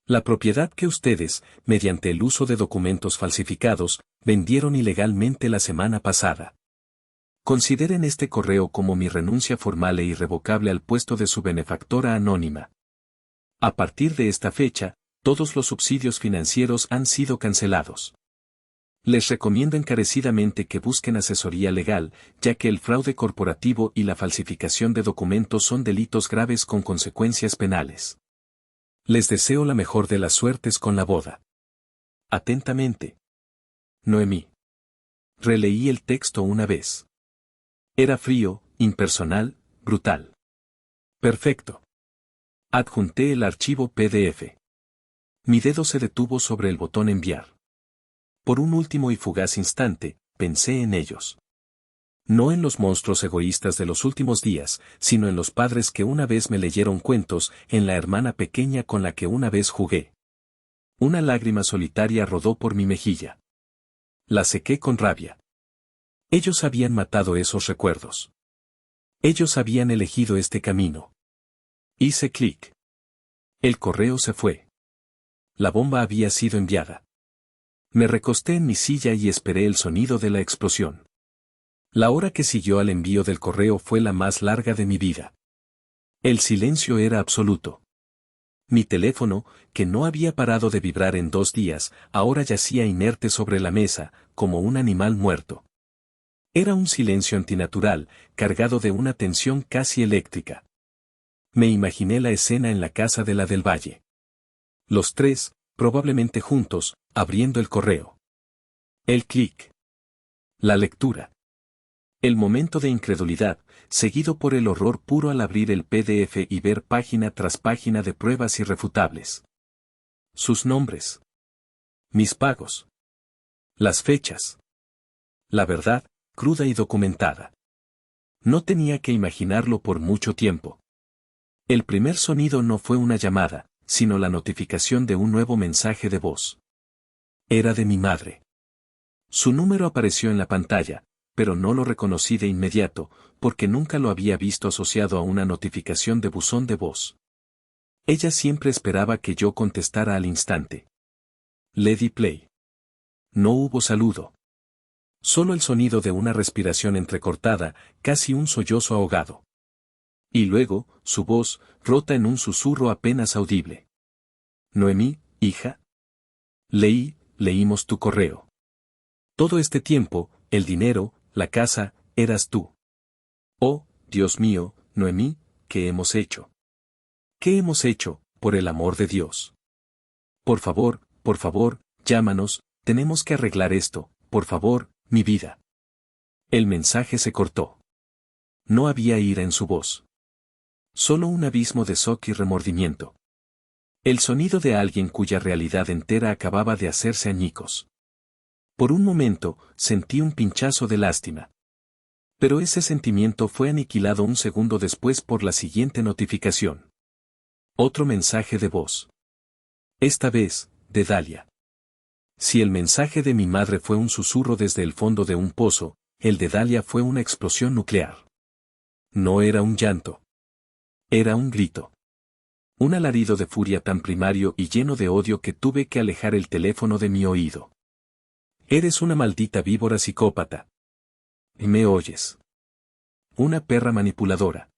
La propiedad que ustedes, mediante el uso de documentos falsificados, vendieron ilegalmente la semana pasada. Consideren este correo como mi renuncia formal e irrevocable al puesto de su benefactora anónima. A partir de esta fecha, todos los subsidios financieros han sido cancelados. Les recomiendo encarecidamente que busquen asesoría legal, ya que el fraude corporativo y la falsificación de documentos son delitos graves con consecuencias penales. Les deseo la mejor de las suertes con la boda. Atentamente. Noemí. Releí el texto una vez. Era frío, impersonal, brutal. Perfecto. Adjunté el archivo PDF. Mi dedo se detuvo sobre el botón enviar. Por un último y fugaz instante, pensé en ellos. No en los monstruos egoístas de los últimos días, sino en los padres que una vez me leyeron cuentos, en la hermana pequeña con la que una vez jugué. Una lágrima solitaria rodó por mi mejilla. La sequé con rabia. Ellos habían matado esos recuerdos. Ellos habían elegido este camino. Hice clic. El correo se fue. La bomba había sido enviada. Me recosté en mi silla y esperé el sonido de la explosión. La hora que siguió al envío del correo fue la más larga de mi vida. El silencio era absoluto. Mi teléfono, que no había parado de vibrar en 2 días, ahora yacía inerte sobre la mesa, como un animal muerto. Era un silencio antinatural, cargado de una tensión casi eléctrica. Me imaginé la escena en la casa de la del Valle. Los 3, probablemente juntos, abriendo el correo. El clic. La lectura. El momento de incredulidad, seguido por el horror puro al abrir el PDF y ver página tras página de pruebas irrefutables. sus nombres, mis pagos, las fechas. La verdad, cruda y documentada. No tenía que imaginarlo por mucho tiempo. El primer sonido no fue una llamada, sino la notificación de un nuevo mensaje de voz. Era de mi madre. Su número apareció en la pantalla, pero no lo reconocí de inmediato, porque nunca lo había visto asociado a una notificación de buzón de voz. Ella siempre esperaba que yo contestara al instante. Le di play. No hubo saludo. Solo el sonido de una respiración entrecortada, casi un sollozo ahogado. Y luego, su voz, rota en un susurro apenas audible. Noemí, hija. Leímos tu correo. Todo este tiempo, el dinero, la casa, eras tú. Oh, Dios mío, Noemí, ¿qué hemos hecho? ¿Qué hemos hecho, por el amor de Dios? Por favor, llámanos, tenemos que arreglar esto, por favor, mi vida. El mensaje se cortó. No había ira en su voz. Solo un abismo de shock y remordimiento. El sonido de alguien cuya realidad entera acababa de hacerse añicos. Por un momento, sentí un pinchazo de lástima. Pero ese sentimiento fue aniquilado un segundo después por la siguiente notificación. Otro mensaje de voz. Esta vez, de Dalia. Si el mensaje de mi madre fue un susurro desde el fondo de un pozo, el de Dalia fue una explosión nuclear. No era un llanto. Era un grito. Un alarido de furia tan primario y lleno de odio que tuve que alejar el teléfono de mi oído. Eres una maldita víbora psicópata. ¿Me oyes? Una perra manipuladora.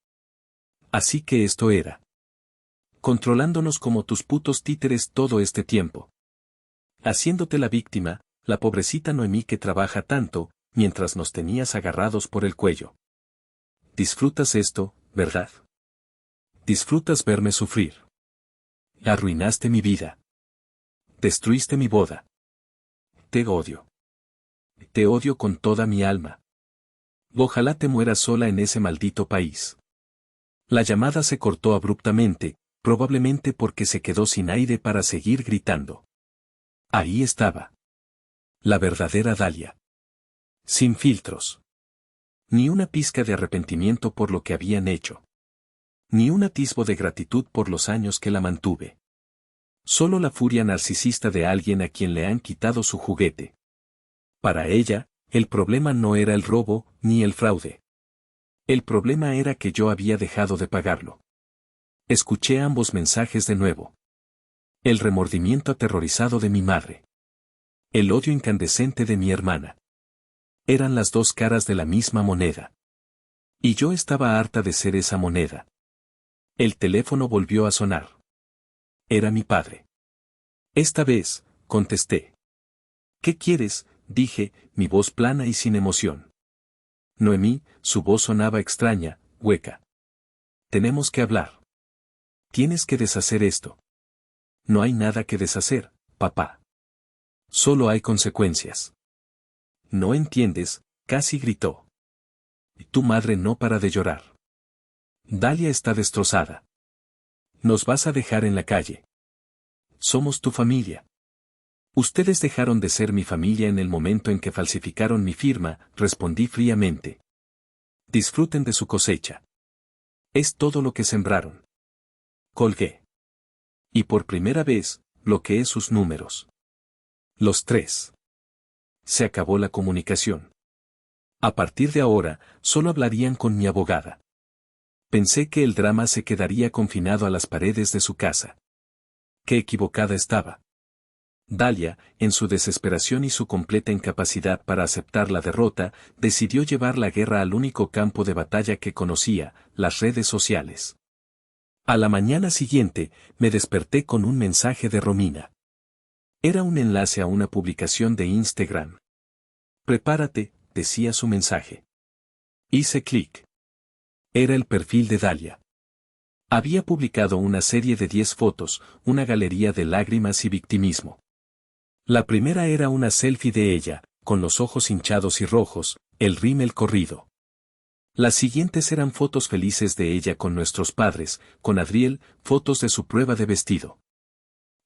Así que esto era. Controlándonos como tus putos títeres todo este tiempo. Haciéndote la víctima, la pobrecita Noemí que trabaja tanto, mientras nos tenías agarrados por el cuello. Disfrutas esto, ¿verdad? Disfrutas verme sufrir. Arruinaste mi vida. Destruiste mi boda. Te odio. Te odio con toda mi alma. Ojalá te mueras sola en ese maldito país. La llamada se cortó abruptamente, probablemente porque se quedó sin aire para seguir gritando. Ahí estaba. La verdadera Dalia. Sin filtros. Ni una pizca de arrepentimiento por lo que habían hecho. Ni un atisbo de gratitud por los años que la mantuve. Solo la furia narcisista de alguien a quien le han quitado su juguete. Para ella, el problema no era el robo, ni el fraude. El problema era que yo había dejado de pagarlo. Escuché ambos mensajes de nuevo. El remordimiento aterrorizado de mi madre. El odio incandescente de mi hermana. Eran las dos caras de la misma moneda. Y yo estaba harta de ser esa moneda. El teléfono volvió a sonar. Era mi padre. Esta vez, contesté. ¿Qué quieres?, dije, mi voz plana y sin emoción. Noemí, su voz sonaba extraña, hueca. Tenemos que hablar. Tienes que deshacer esto. No hay nada que deshacer, papá. Solo hay consecuencias. No entiendes, casi gritó. Tu madre no para de llorar. Dalia está destrozada. Nos vas a dejar en la calle. Somos tu familia. Ustedes dejaron de ser mi familia en el momento en que falsificaron mi firma, respondí fríamente. Disfruten de su cosecha. Es todo lo que sembraron. Colgué. Y por primera vez, bloqueé sus números. Los tres. Se acabó la comunicación. A partir de ahora, solo hablarían con mi abogada. Pensé que el drama se quedaría confinado a las paredes de su casa. Qué equivocada estaba. Dalia, en su desesperación y su completa incapacidad para aceptar la derrota, decidió llevar la guerra al único campo de batalla que conocía, las redes sociales. A la mañana siguiente, me desperté con un mensaje de Romina. Era un enlace a una publicación de Instagram. Prepárate, decía su mensaje. Hice clic. Era el perfil de Dalia. Había publicado una serie de 10 fotos, una galería de lágrimas y victimismo. La primera era una selfie de ella, con los ojos hinchados y rojos, el rímel corrido. Las siguientes eran fotos felices de ella con nuestros padres, con Adriel, fotos de su prueba de vestido.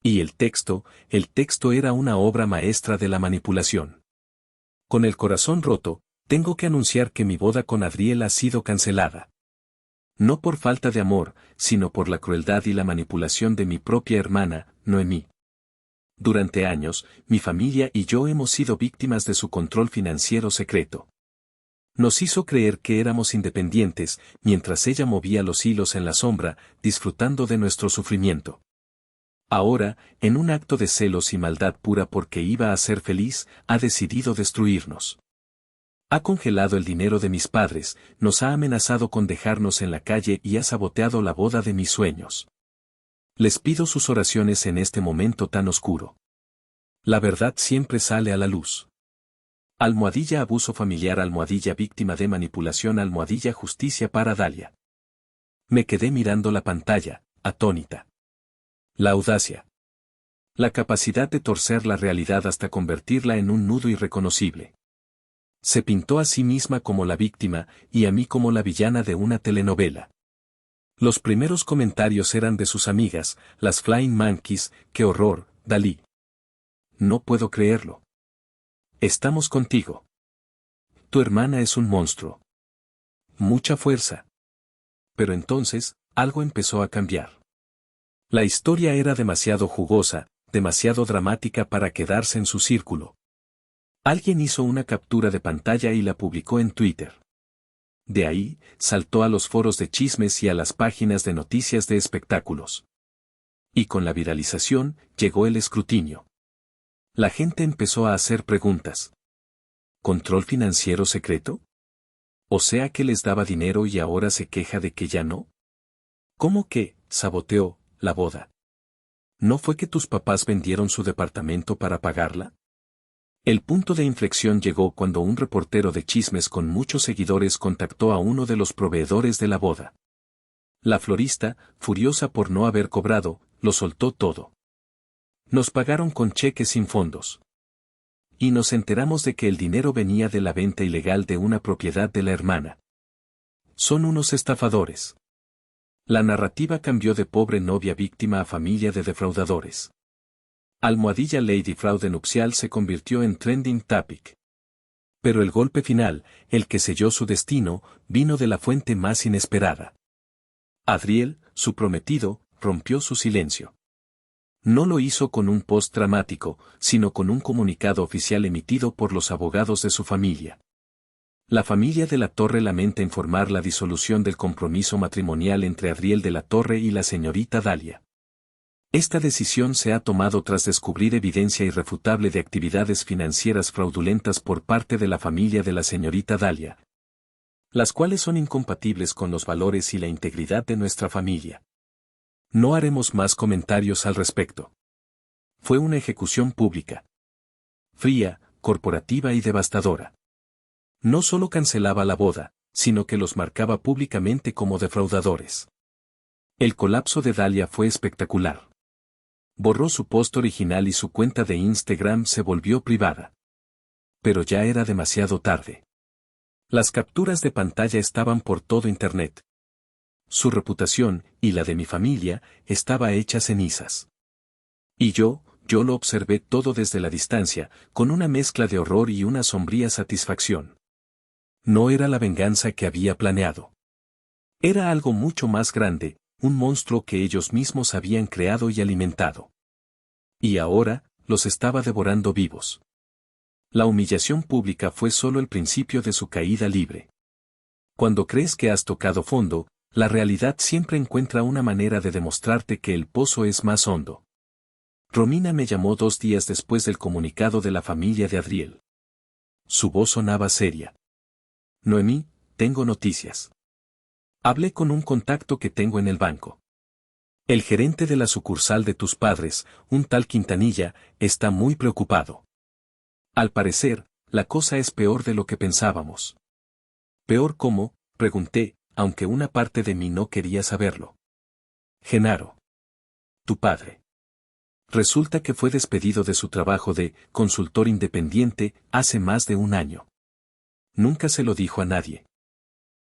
Y el texto era una obra maestra de la manipulación. Con el corazón roto, tengo que anunciar que mi boda con Adriel ha sido cancelada. No por falta de amor, sino por la crueldad y la manipulación de mi propia hermana, Noemí. Durante años, mi familia y yo hemos sido víctimas de su control financiero secreto. Nos hizo creer que éramos independientes, mientras ella movía los hilos en la sombra, disfrutando de nuestro sufrimiento. Ahora, en un acto de celos y maldad pura porque iba a ser feliz, ha decidido destruirnos. Ha congelado el dinero de mis padres, nos ha amenazado con dejarnos en la calle y ha saboteado la boda de mis sueños. Les pido sus oraciones en este momento tan oscuro. La verdad siempre sale a la luz. Almohadilla abuso familiar, almohadilla víctima de manipulación, almohadilla justicia para Dalia. Me quedé mirando la pantalla, atónita. La audacia. La capacidad de torcer la realidad hasta convertirla en un nudo irreconocible. Se pintó a sí misma como la víctima y a mí como la villana de una telenovela. Los primeros comentarios eran de sus amigas, las Flying Monkeys, qué horror, Dalí. No puedo creerlo. Estamos contigo. Tu hermana es un monstruo. Mucha fuerza. Pero entonces, algo empezó a cambiar. La historia era demasiado jugosa, demasiado dramática para quedarse en su círculo. Alguien hizo una captura de pantalla y la publicó en Twitter. De ahí, saltó a los foros de chismes y a las páginas de noticias de espectáculos. Y con la viralización, llegó el escrutinio. La gente empezó a hacer preguntas. ¿Control financiero secreto? O sea que les daba dinero y ahora se queja de que ya no. ¿Cómo que saboteó la boda? ¿No fue que tus papás vendieron su departamento para pagarla? El punto de inflexión llegó cuando un reportero de chismes con muchos seguidores contactó a uno de los proveedores de la boda. La florista, furiosa por no haber cobrado, lo soltó todo. Nos pagaron con cheques sin fondos. Y nos enteramos de que el dinero venía de la venta ilegal de una propiedad de la hermana. Son unos estafadores. La narrativa cambió de pobre novia víctima a familia de defraudadores. Almohadilla Lady Fraude nupcial se convirtió en trending topic. Pero el golpe final, el que selló su destino, vino de la fuente más inesperada. Adriel, su prometido, rompió su silencio. No lo hizo con un post dramático, sino con un comunicado oficial emitido por los abogados de su familia. La familia de la Torre lamenta informar la disolución del compromiso matrimonial entre Adriel de la Torre y la señorita Dalia. Esta decisión se ha tomado tras descubrir evidencia irrefutable de actividades financieras fraudulentas por parte de la familia de la señorita Dalia, las cuales son incompatibles con los valores y la integridad de nuestra familia. No haremos más comentarios al respecto. Fue una ejecución pública. Fría, corporativa y devastadora. No solo cancelaba la boda, sino que los marcaba públicamente como defraudadores. El colapso de Dalia fue espectacular. Borró su post original y su cuenta de Instagram se volvió privada. Pero ya era demasiado tarde. Las capturas de pantalla estaban por todo Internet. Su reputación, y la de mi familia, estaba hecha cenizas. Y yo lo observé todo desde la distancia, con una mezcla de horror y una sombría satisfacción. No era la venganza que había planeado. Era algo mucho más grande, un monstruo que ellos mismos habían creado y alimentado. Y ahora, los estaba devorando vivos. La humillación pública fue solo el principio de su caída libre. Cuando crees que has tocado fondo, la realidad siempre encuentra una manera de demostrarte que el pozo es más hondo. Romina me llamó 2 días después del comunicado de la familia de Adriel. Su voz sonaba seria. Noemí, tengo noticias. Hablé con un contacto que tengo en el banco. El gerente de la sucursal de tus padres, un tal Quintanilla, está muy preocupado. Al parecer, la cosa es peor de lo que pensábamos. ¿Peor cómo?, pregunté, aunque una parte de mí no quería saberlo. Genaro. Tu padre. Resulta que fue despedido de su trabajo de consultor independiente hace más de 1 año. Nunca se lo dijo a nadie.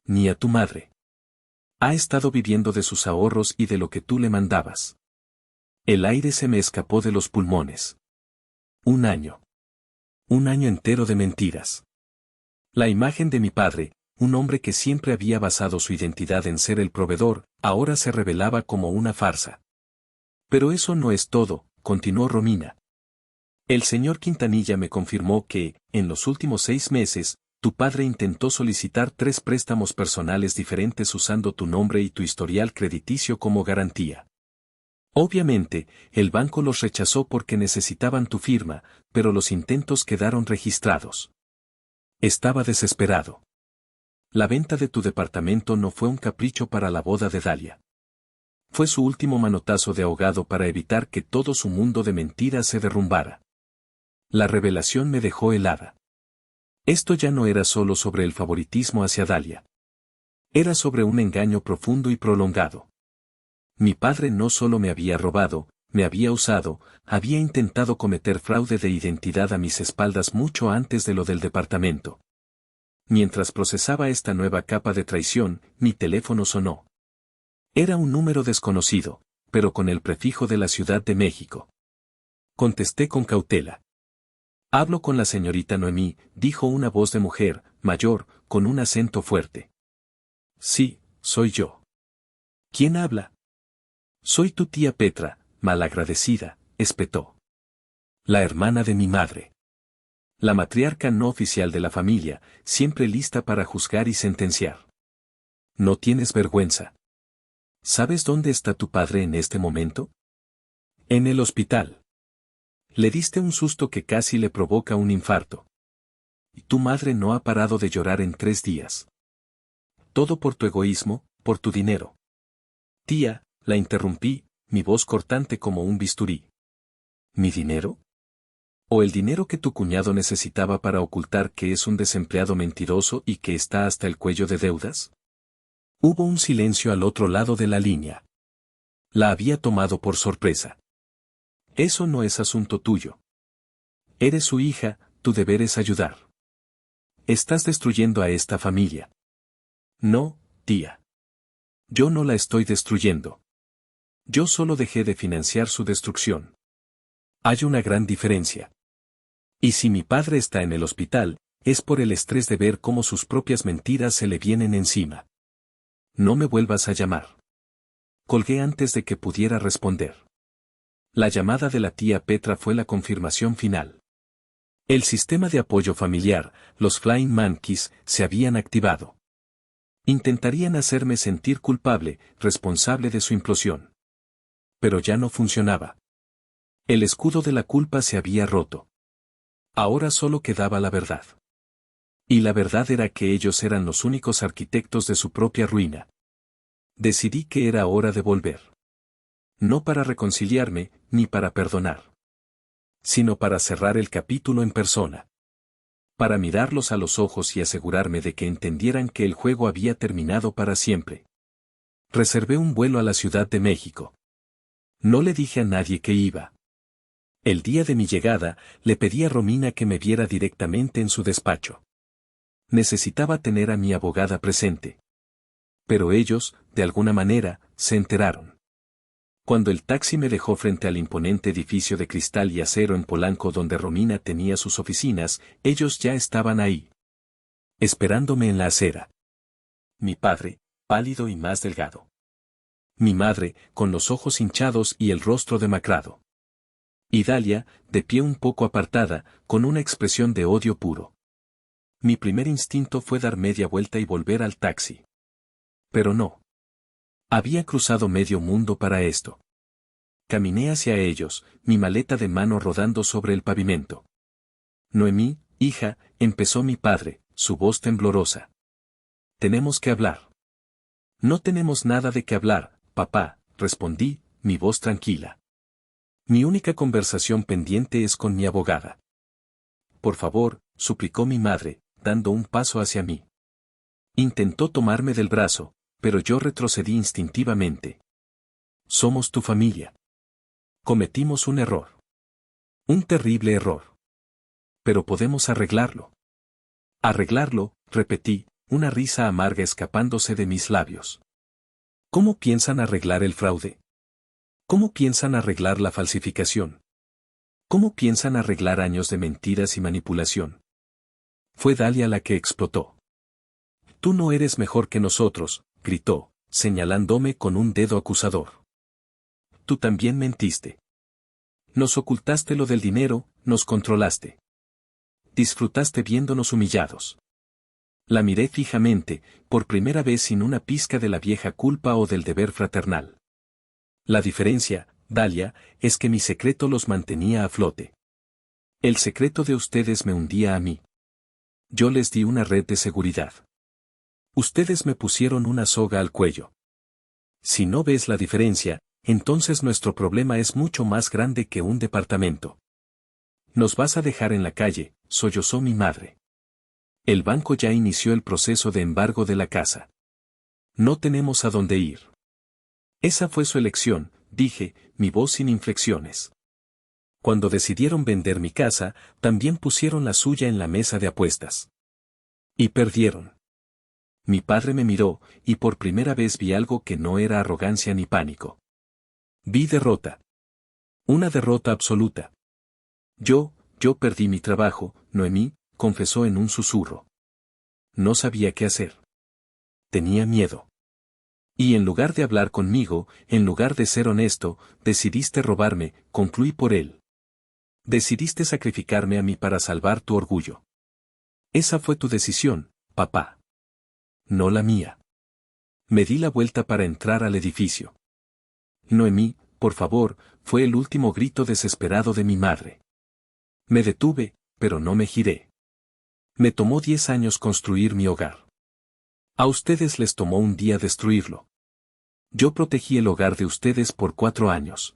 Ni a tu madre. Ha estado viviendo de sus ahorros y de lo que tú le mandabas. El aire se me escapó de los pulmones. Un año. Un año entero de mentiras. La imagen de mi padre, un hombre que siempre había basado su identidad en ser el proveedor, ahora se revelaba como una farsa. Pero eso no es todo, continuó Romina. El señor Quintanilla me confirmó que, en los últimos 6 meses, tu padre intentó solicitar 3 préstamos personales diferentes usando tu nombre y tu historial crediticio como garantía. Obviamente, el banco los rechazó porque necesitaban tu firma, pero los intentos quedaron registrados. Estaba desesperado. La venta de tu departamento no fue un capricho para la boda de Dalia. Fue su último manotazo de ahogado para evitar que todo su mundo de mentiras se derrumbara. La revelación me dejó helada. Esto ya no era solo sobre el favoritismo hacia Dalia. Era sobre un engaño profundo y prolongado. Mi padre no solo me había robado, me había usado, había intentado cometer fraude de identidad a mis espaldas mucho antes de lo del departamento. Mientras procesaba esta nueva capa de traición, mi teléfono sonó. Era un número desconocido, pero con el prefijo de la Ciudad de México. Contesté con cautela. Hablo con la señorita Noemí, dijo una voz de mujer, mayor, con un acento fuerte. Sí, soy yo. ¿Quién habla? Soy tu tía Petra, malagradecida, espetó. La hermana de mi madre. La matriarca no oficial de la familia, siempre lista para juzgar y sentenciar. No tienes vergüenza. ¿Sabes dónde está tu padre en este momento? En el hospital. Le diste un susto que casi le provoca un infarto. Y tu madre no ha parado de llorar en 3 días. Todo por tu egoísmo, por tu dinero. Tía, la interrumpí, mi voz cortante como un bisturí. ¿Mi dinero? ¿O el dinero que tu cuñado necesitaba para ocultar que es un desempleado mentiroso y que está hasta el cuello de deudas? Hubo un silencio al otro lado de la línea. La había tomado por sorpresa. Eso no es asunto tuyo. Eres su hija, tu deber es ayudar. Estás destruyendo a esta familia. No, tía. Yo no la estoy destruyendo. Yo solo dejé de financiar su destrucción. Hay una gran diferencia. Y si mi padre está en el hospital, es por el estrés de ver cómo sus propias mentiras se le vienen encima. No me vuelvas a llamar. Colgué antes de que pudiera responder. La llamada de la tía Petra fue la confirmación final. El sistema de apoyo familiar, los Flying Monkeys, se habían activado. Intentarían hacerme sentir culpable, responsable de su implosión. Pero ya no funcionaba. El escudo de la culpa se había roto. Ahora solo quedaba la verdad. Y la verdad era que ellos eran los únicos arquitectos de su propia ruina. Decidí que era hora de volver. No para reconciliarme, ni para perdonar. Sino para cerrar el capítulo en persona. Para mirarlos a los ojos y asegurarme de que entendieran que el juego había terminado para siempre. Reservé un vuelo a la Ciudad de México. No le dije a nadie que iba. El día de mi llegada, le pedí a Romina que me viera directamente en su despacho. Necesitaba tener a mi abogada presente. Pero ellos, de alguna manera, se enteraron. Cuando el taxi me dejó frente al imponente edificio de cristal y acero en Polanco donde Romina tenía sus oficinas, ellos ya estaban ahí. Esperándome en la acera. Mi padre, pálido y más delgado. Mi madre, con los ojos hinchados y el rostro demacrado. Y Dalia, de pie un poco apartada, con una expresión de odio puro. Mi primer instinto fue dar media vuelta y volver al taxi. Pero no. Había cruzado medio mundo para esto. Caminé hacia ellos, mi maleta de mano rodando sobre el pavimento. Noemí, hija, empezó mi padre, su voz temblorosa. Tenemos que hablar. No tenemos nada de qué hablar, papá, respondí, mi voz tranquila. Mi única conversación pendiente es con mi abogada. Por favor, suplicó mi madre, dando un paso hacia mí. Intentó tomarme del brazo, pero yo retrocedí instintivamente. Somos tu familia. Cometimos un error. Un terrible error. Pero podemos arreglarlo. Arreglarlo, repetí, una risa amarga escapándose de mis labios. ¿Cómo piensan arreglar el fraude? ¿Cómo piensan arreglar la falsificación? ¿Cómo piensan arreglar años de mentiras y manipulación? Fue Dalia la que explotó. Tú no eres mejor que nosotros, gritó, señalándome con un dedo acusador. Tú también mentiste. Nos ocultaste lo del dinero, nos controlaste. Disfrutaste viéndonos humillados. La miré fijamente, por primera vez sin una pizca de la vieja culpa o del deber fraternal. La diferencia, Dalia, es que mi secreto los mantenía a flote. El secreto de ustedes me hundía a mí. Yo les di una red de seguridad. Ustedes me pusieron una soga al cuello. Si no ves la diferencia, entonces nuestro problema es mucho más grande que un departamento. Nos vas a dejar en la calle, sollozó mi madre. El banco ya inició el proceso de embargo de la casa. No tenemos a dónde ir. Esa fue su elección, dije, mi voz sin inflexiones. Cuando decidieron vender mi casa, también pusieron la suya en la mesa de apuestas. Y perdieron. Mi padre me miró, y por primera vez vi algo que no era arrogancia ni pánico. Vi derrota. Una derrota absoluta. Yo perdí mi trabajo, Noemí, confesó en un susurro. No sabía qué hacer. Tenía miedo. Y en lugar de hablar conmigo, en lugar de ser honesto, decidiste robarme, concluí por él. Decidiste sacrificarme a mí para salvar tu orgullo. Esa fue tu decisión, papá. No la mía. Me di la vuelta para entrar al edificio. Noemí, por favor, fue el último grito desesperado de mi madre. Me detuve, pero no me giré. Me tomó 10 años construir mi hogar. A ustedes les tomó un día destruirlo. Yo protegí el hogar de ustedes por 4 años.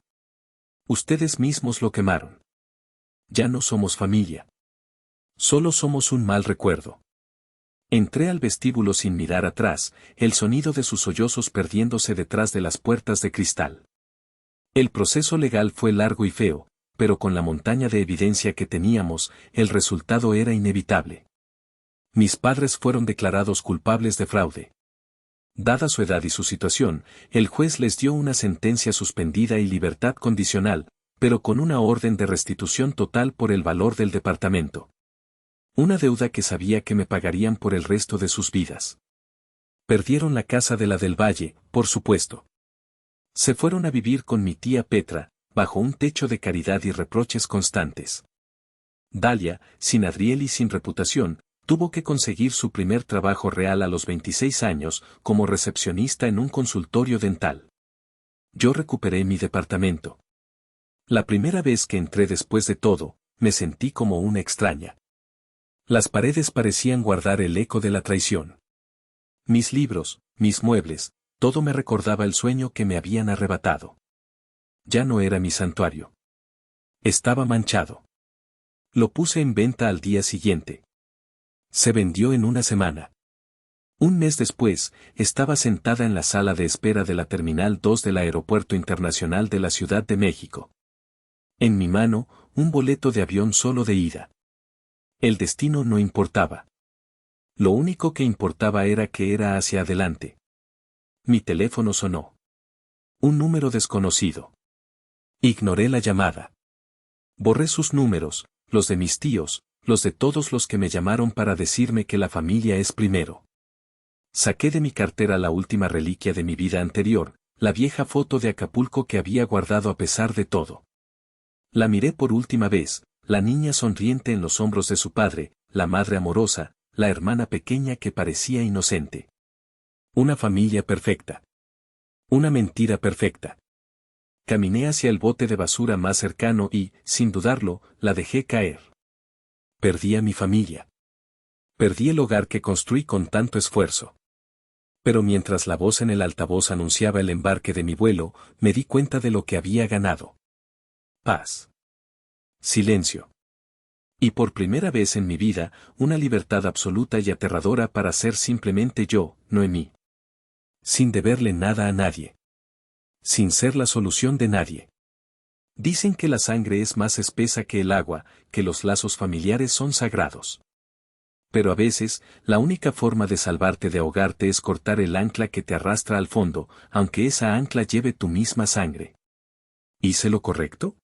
Ustedes mismos lo quemaron. Ya no somos familia. Solo somos un mal recuerdo. Entré al vestíbulo sin mirar atrás, el sonido de sus sollozos perdiéndose detrás de las puertas de cristal. El proceso legal fue largo y feo, pero con la montaña de evidencia que teníamos, el resultado era inevitable. Mis padres fueron declarados culpables de fraude. Dada su edad y su situación, el juez les dio una sentencia suspendida y libertad condicional, pero con una orden de restitución total por el valor del departamento. Una deuda que sabía que me pagarían por el resto de sus vidas. Perdieron la casa de la del Valle, por supuesto. Se fueron a vivir con mi tía Petra, bajo un techo de caridad y reproches constantes. Dalia, sin Adriel y sin reputación, tuvo que conseguir su primer trabajo real a los 26 años, como recepcionista en un consultorio dental. Yo recuperé mi departamento. La primera vez que entré después de todo, me sentí como una extraña. Las paredes parecían guardar el eco de la traición. Mis libros, mis muebles, todo me recordaba el sueño que me habían arrebatado. Ya no era mi santuario. Estaba manchado. Lo puse en venta al día siguiente. Se vendió en una semana. Un mes después, estaba sentada en la sala de espera de la Terminal 2 del Aeropuerto Internacional de la Ciudad de México. En mi mano, un boleto de avión solo de ida. El destino no importaba. Lo único que importaba era que era hacia adelante. Mi teléfono sonó. Un número desconocido. Ignoré la llamada. Borré sus números, los de mis tíos, los de todos los que me llamaron para decirme que la familia es primero. Saqué de mi cartera la última reliquia de mi vida anterior, la vieja foto de Acapulco que había guardado a pesar de todo. La miré por última vez, la niña sonriente en los hombros de su padre, la madre amorosa, la hermana pequeña que parecía inocente. Una familia perfecta. Una mentira perfecta. Caminé hacia el bote de basura más cercano y, sin dudarlo, la dejé caer. Perdí a mi familia. Perdí el hogar que construí con tanto esfuerzo. Pero mientras la voz en el altavoz anunciaba el embarque de mi vuelo, me di cuenta de lo que había ganado. Paz. Silencio. Y por primera vez en mi vida, una libertad absoluta y aterradora para ser simplemente yo, Noemí. Sin deberle nada a nadie. Sin ser la solución de nadie. Dicen que la sangre es más espesa que el agua, que los lazos familiares son sagrados. Pero a veces, la única forma de salvarte de ahogarte es cortar el ancla que te arrastra al fondo, aunque esa ancla lleve tu misma sangre. ¿Hice lo correcto?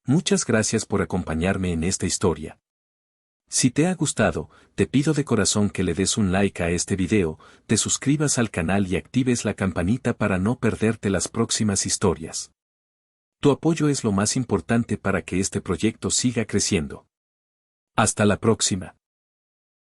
Muchas gracias por acompañarme en esta historia. Si te ha gustado, te pido de corazón que le des un like a este video, te suscribas al canal y actives la campanita para no perderte las próximas historias. Tu apoyo es lo más importante para que este proyecto siga creciendo. Hasta la próxima.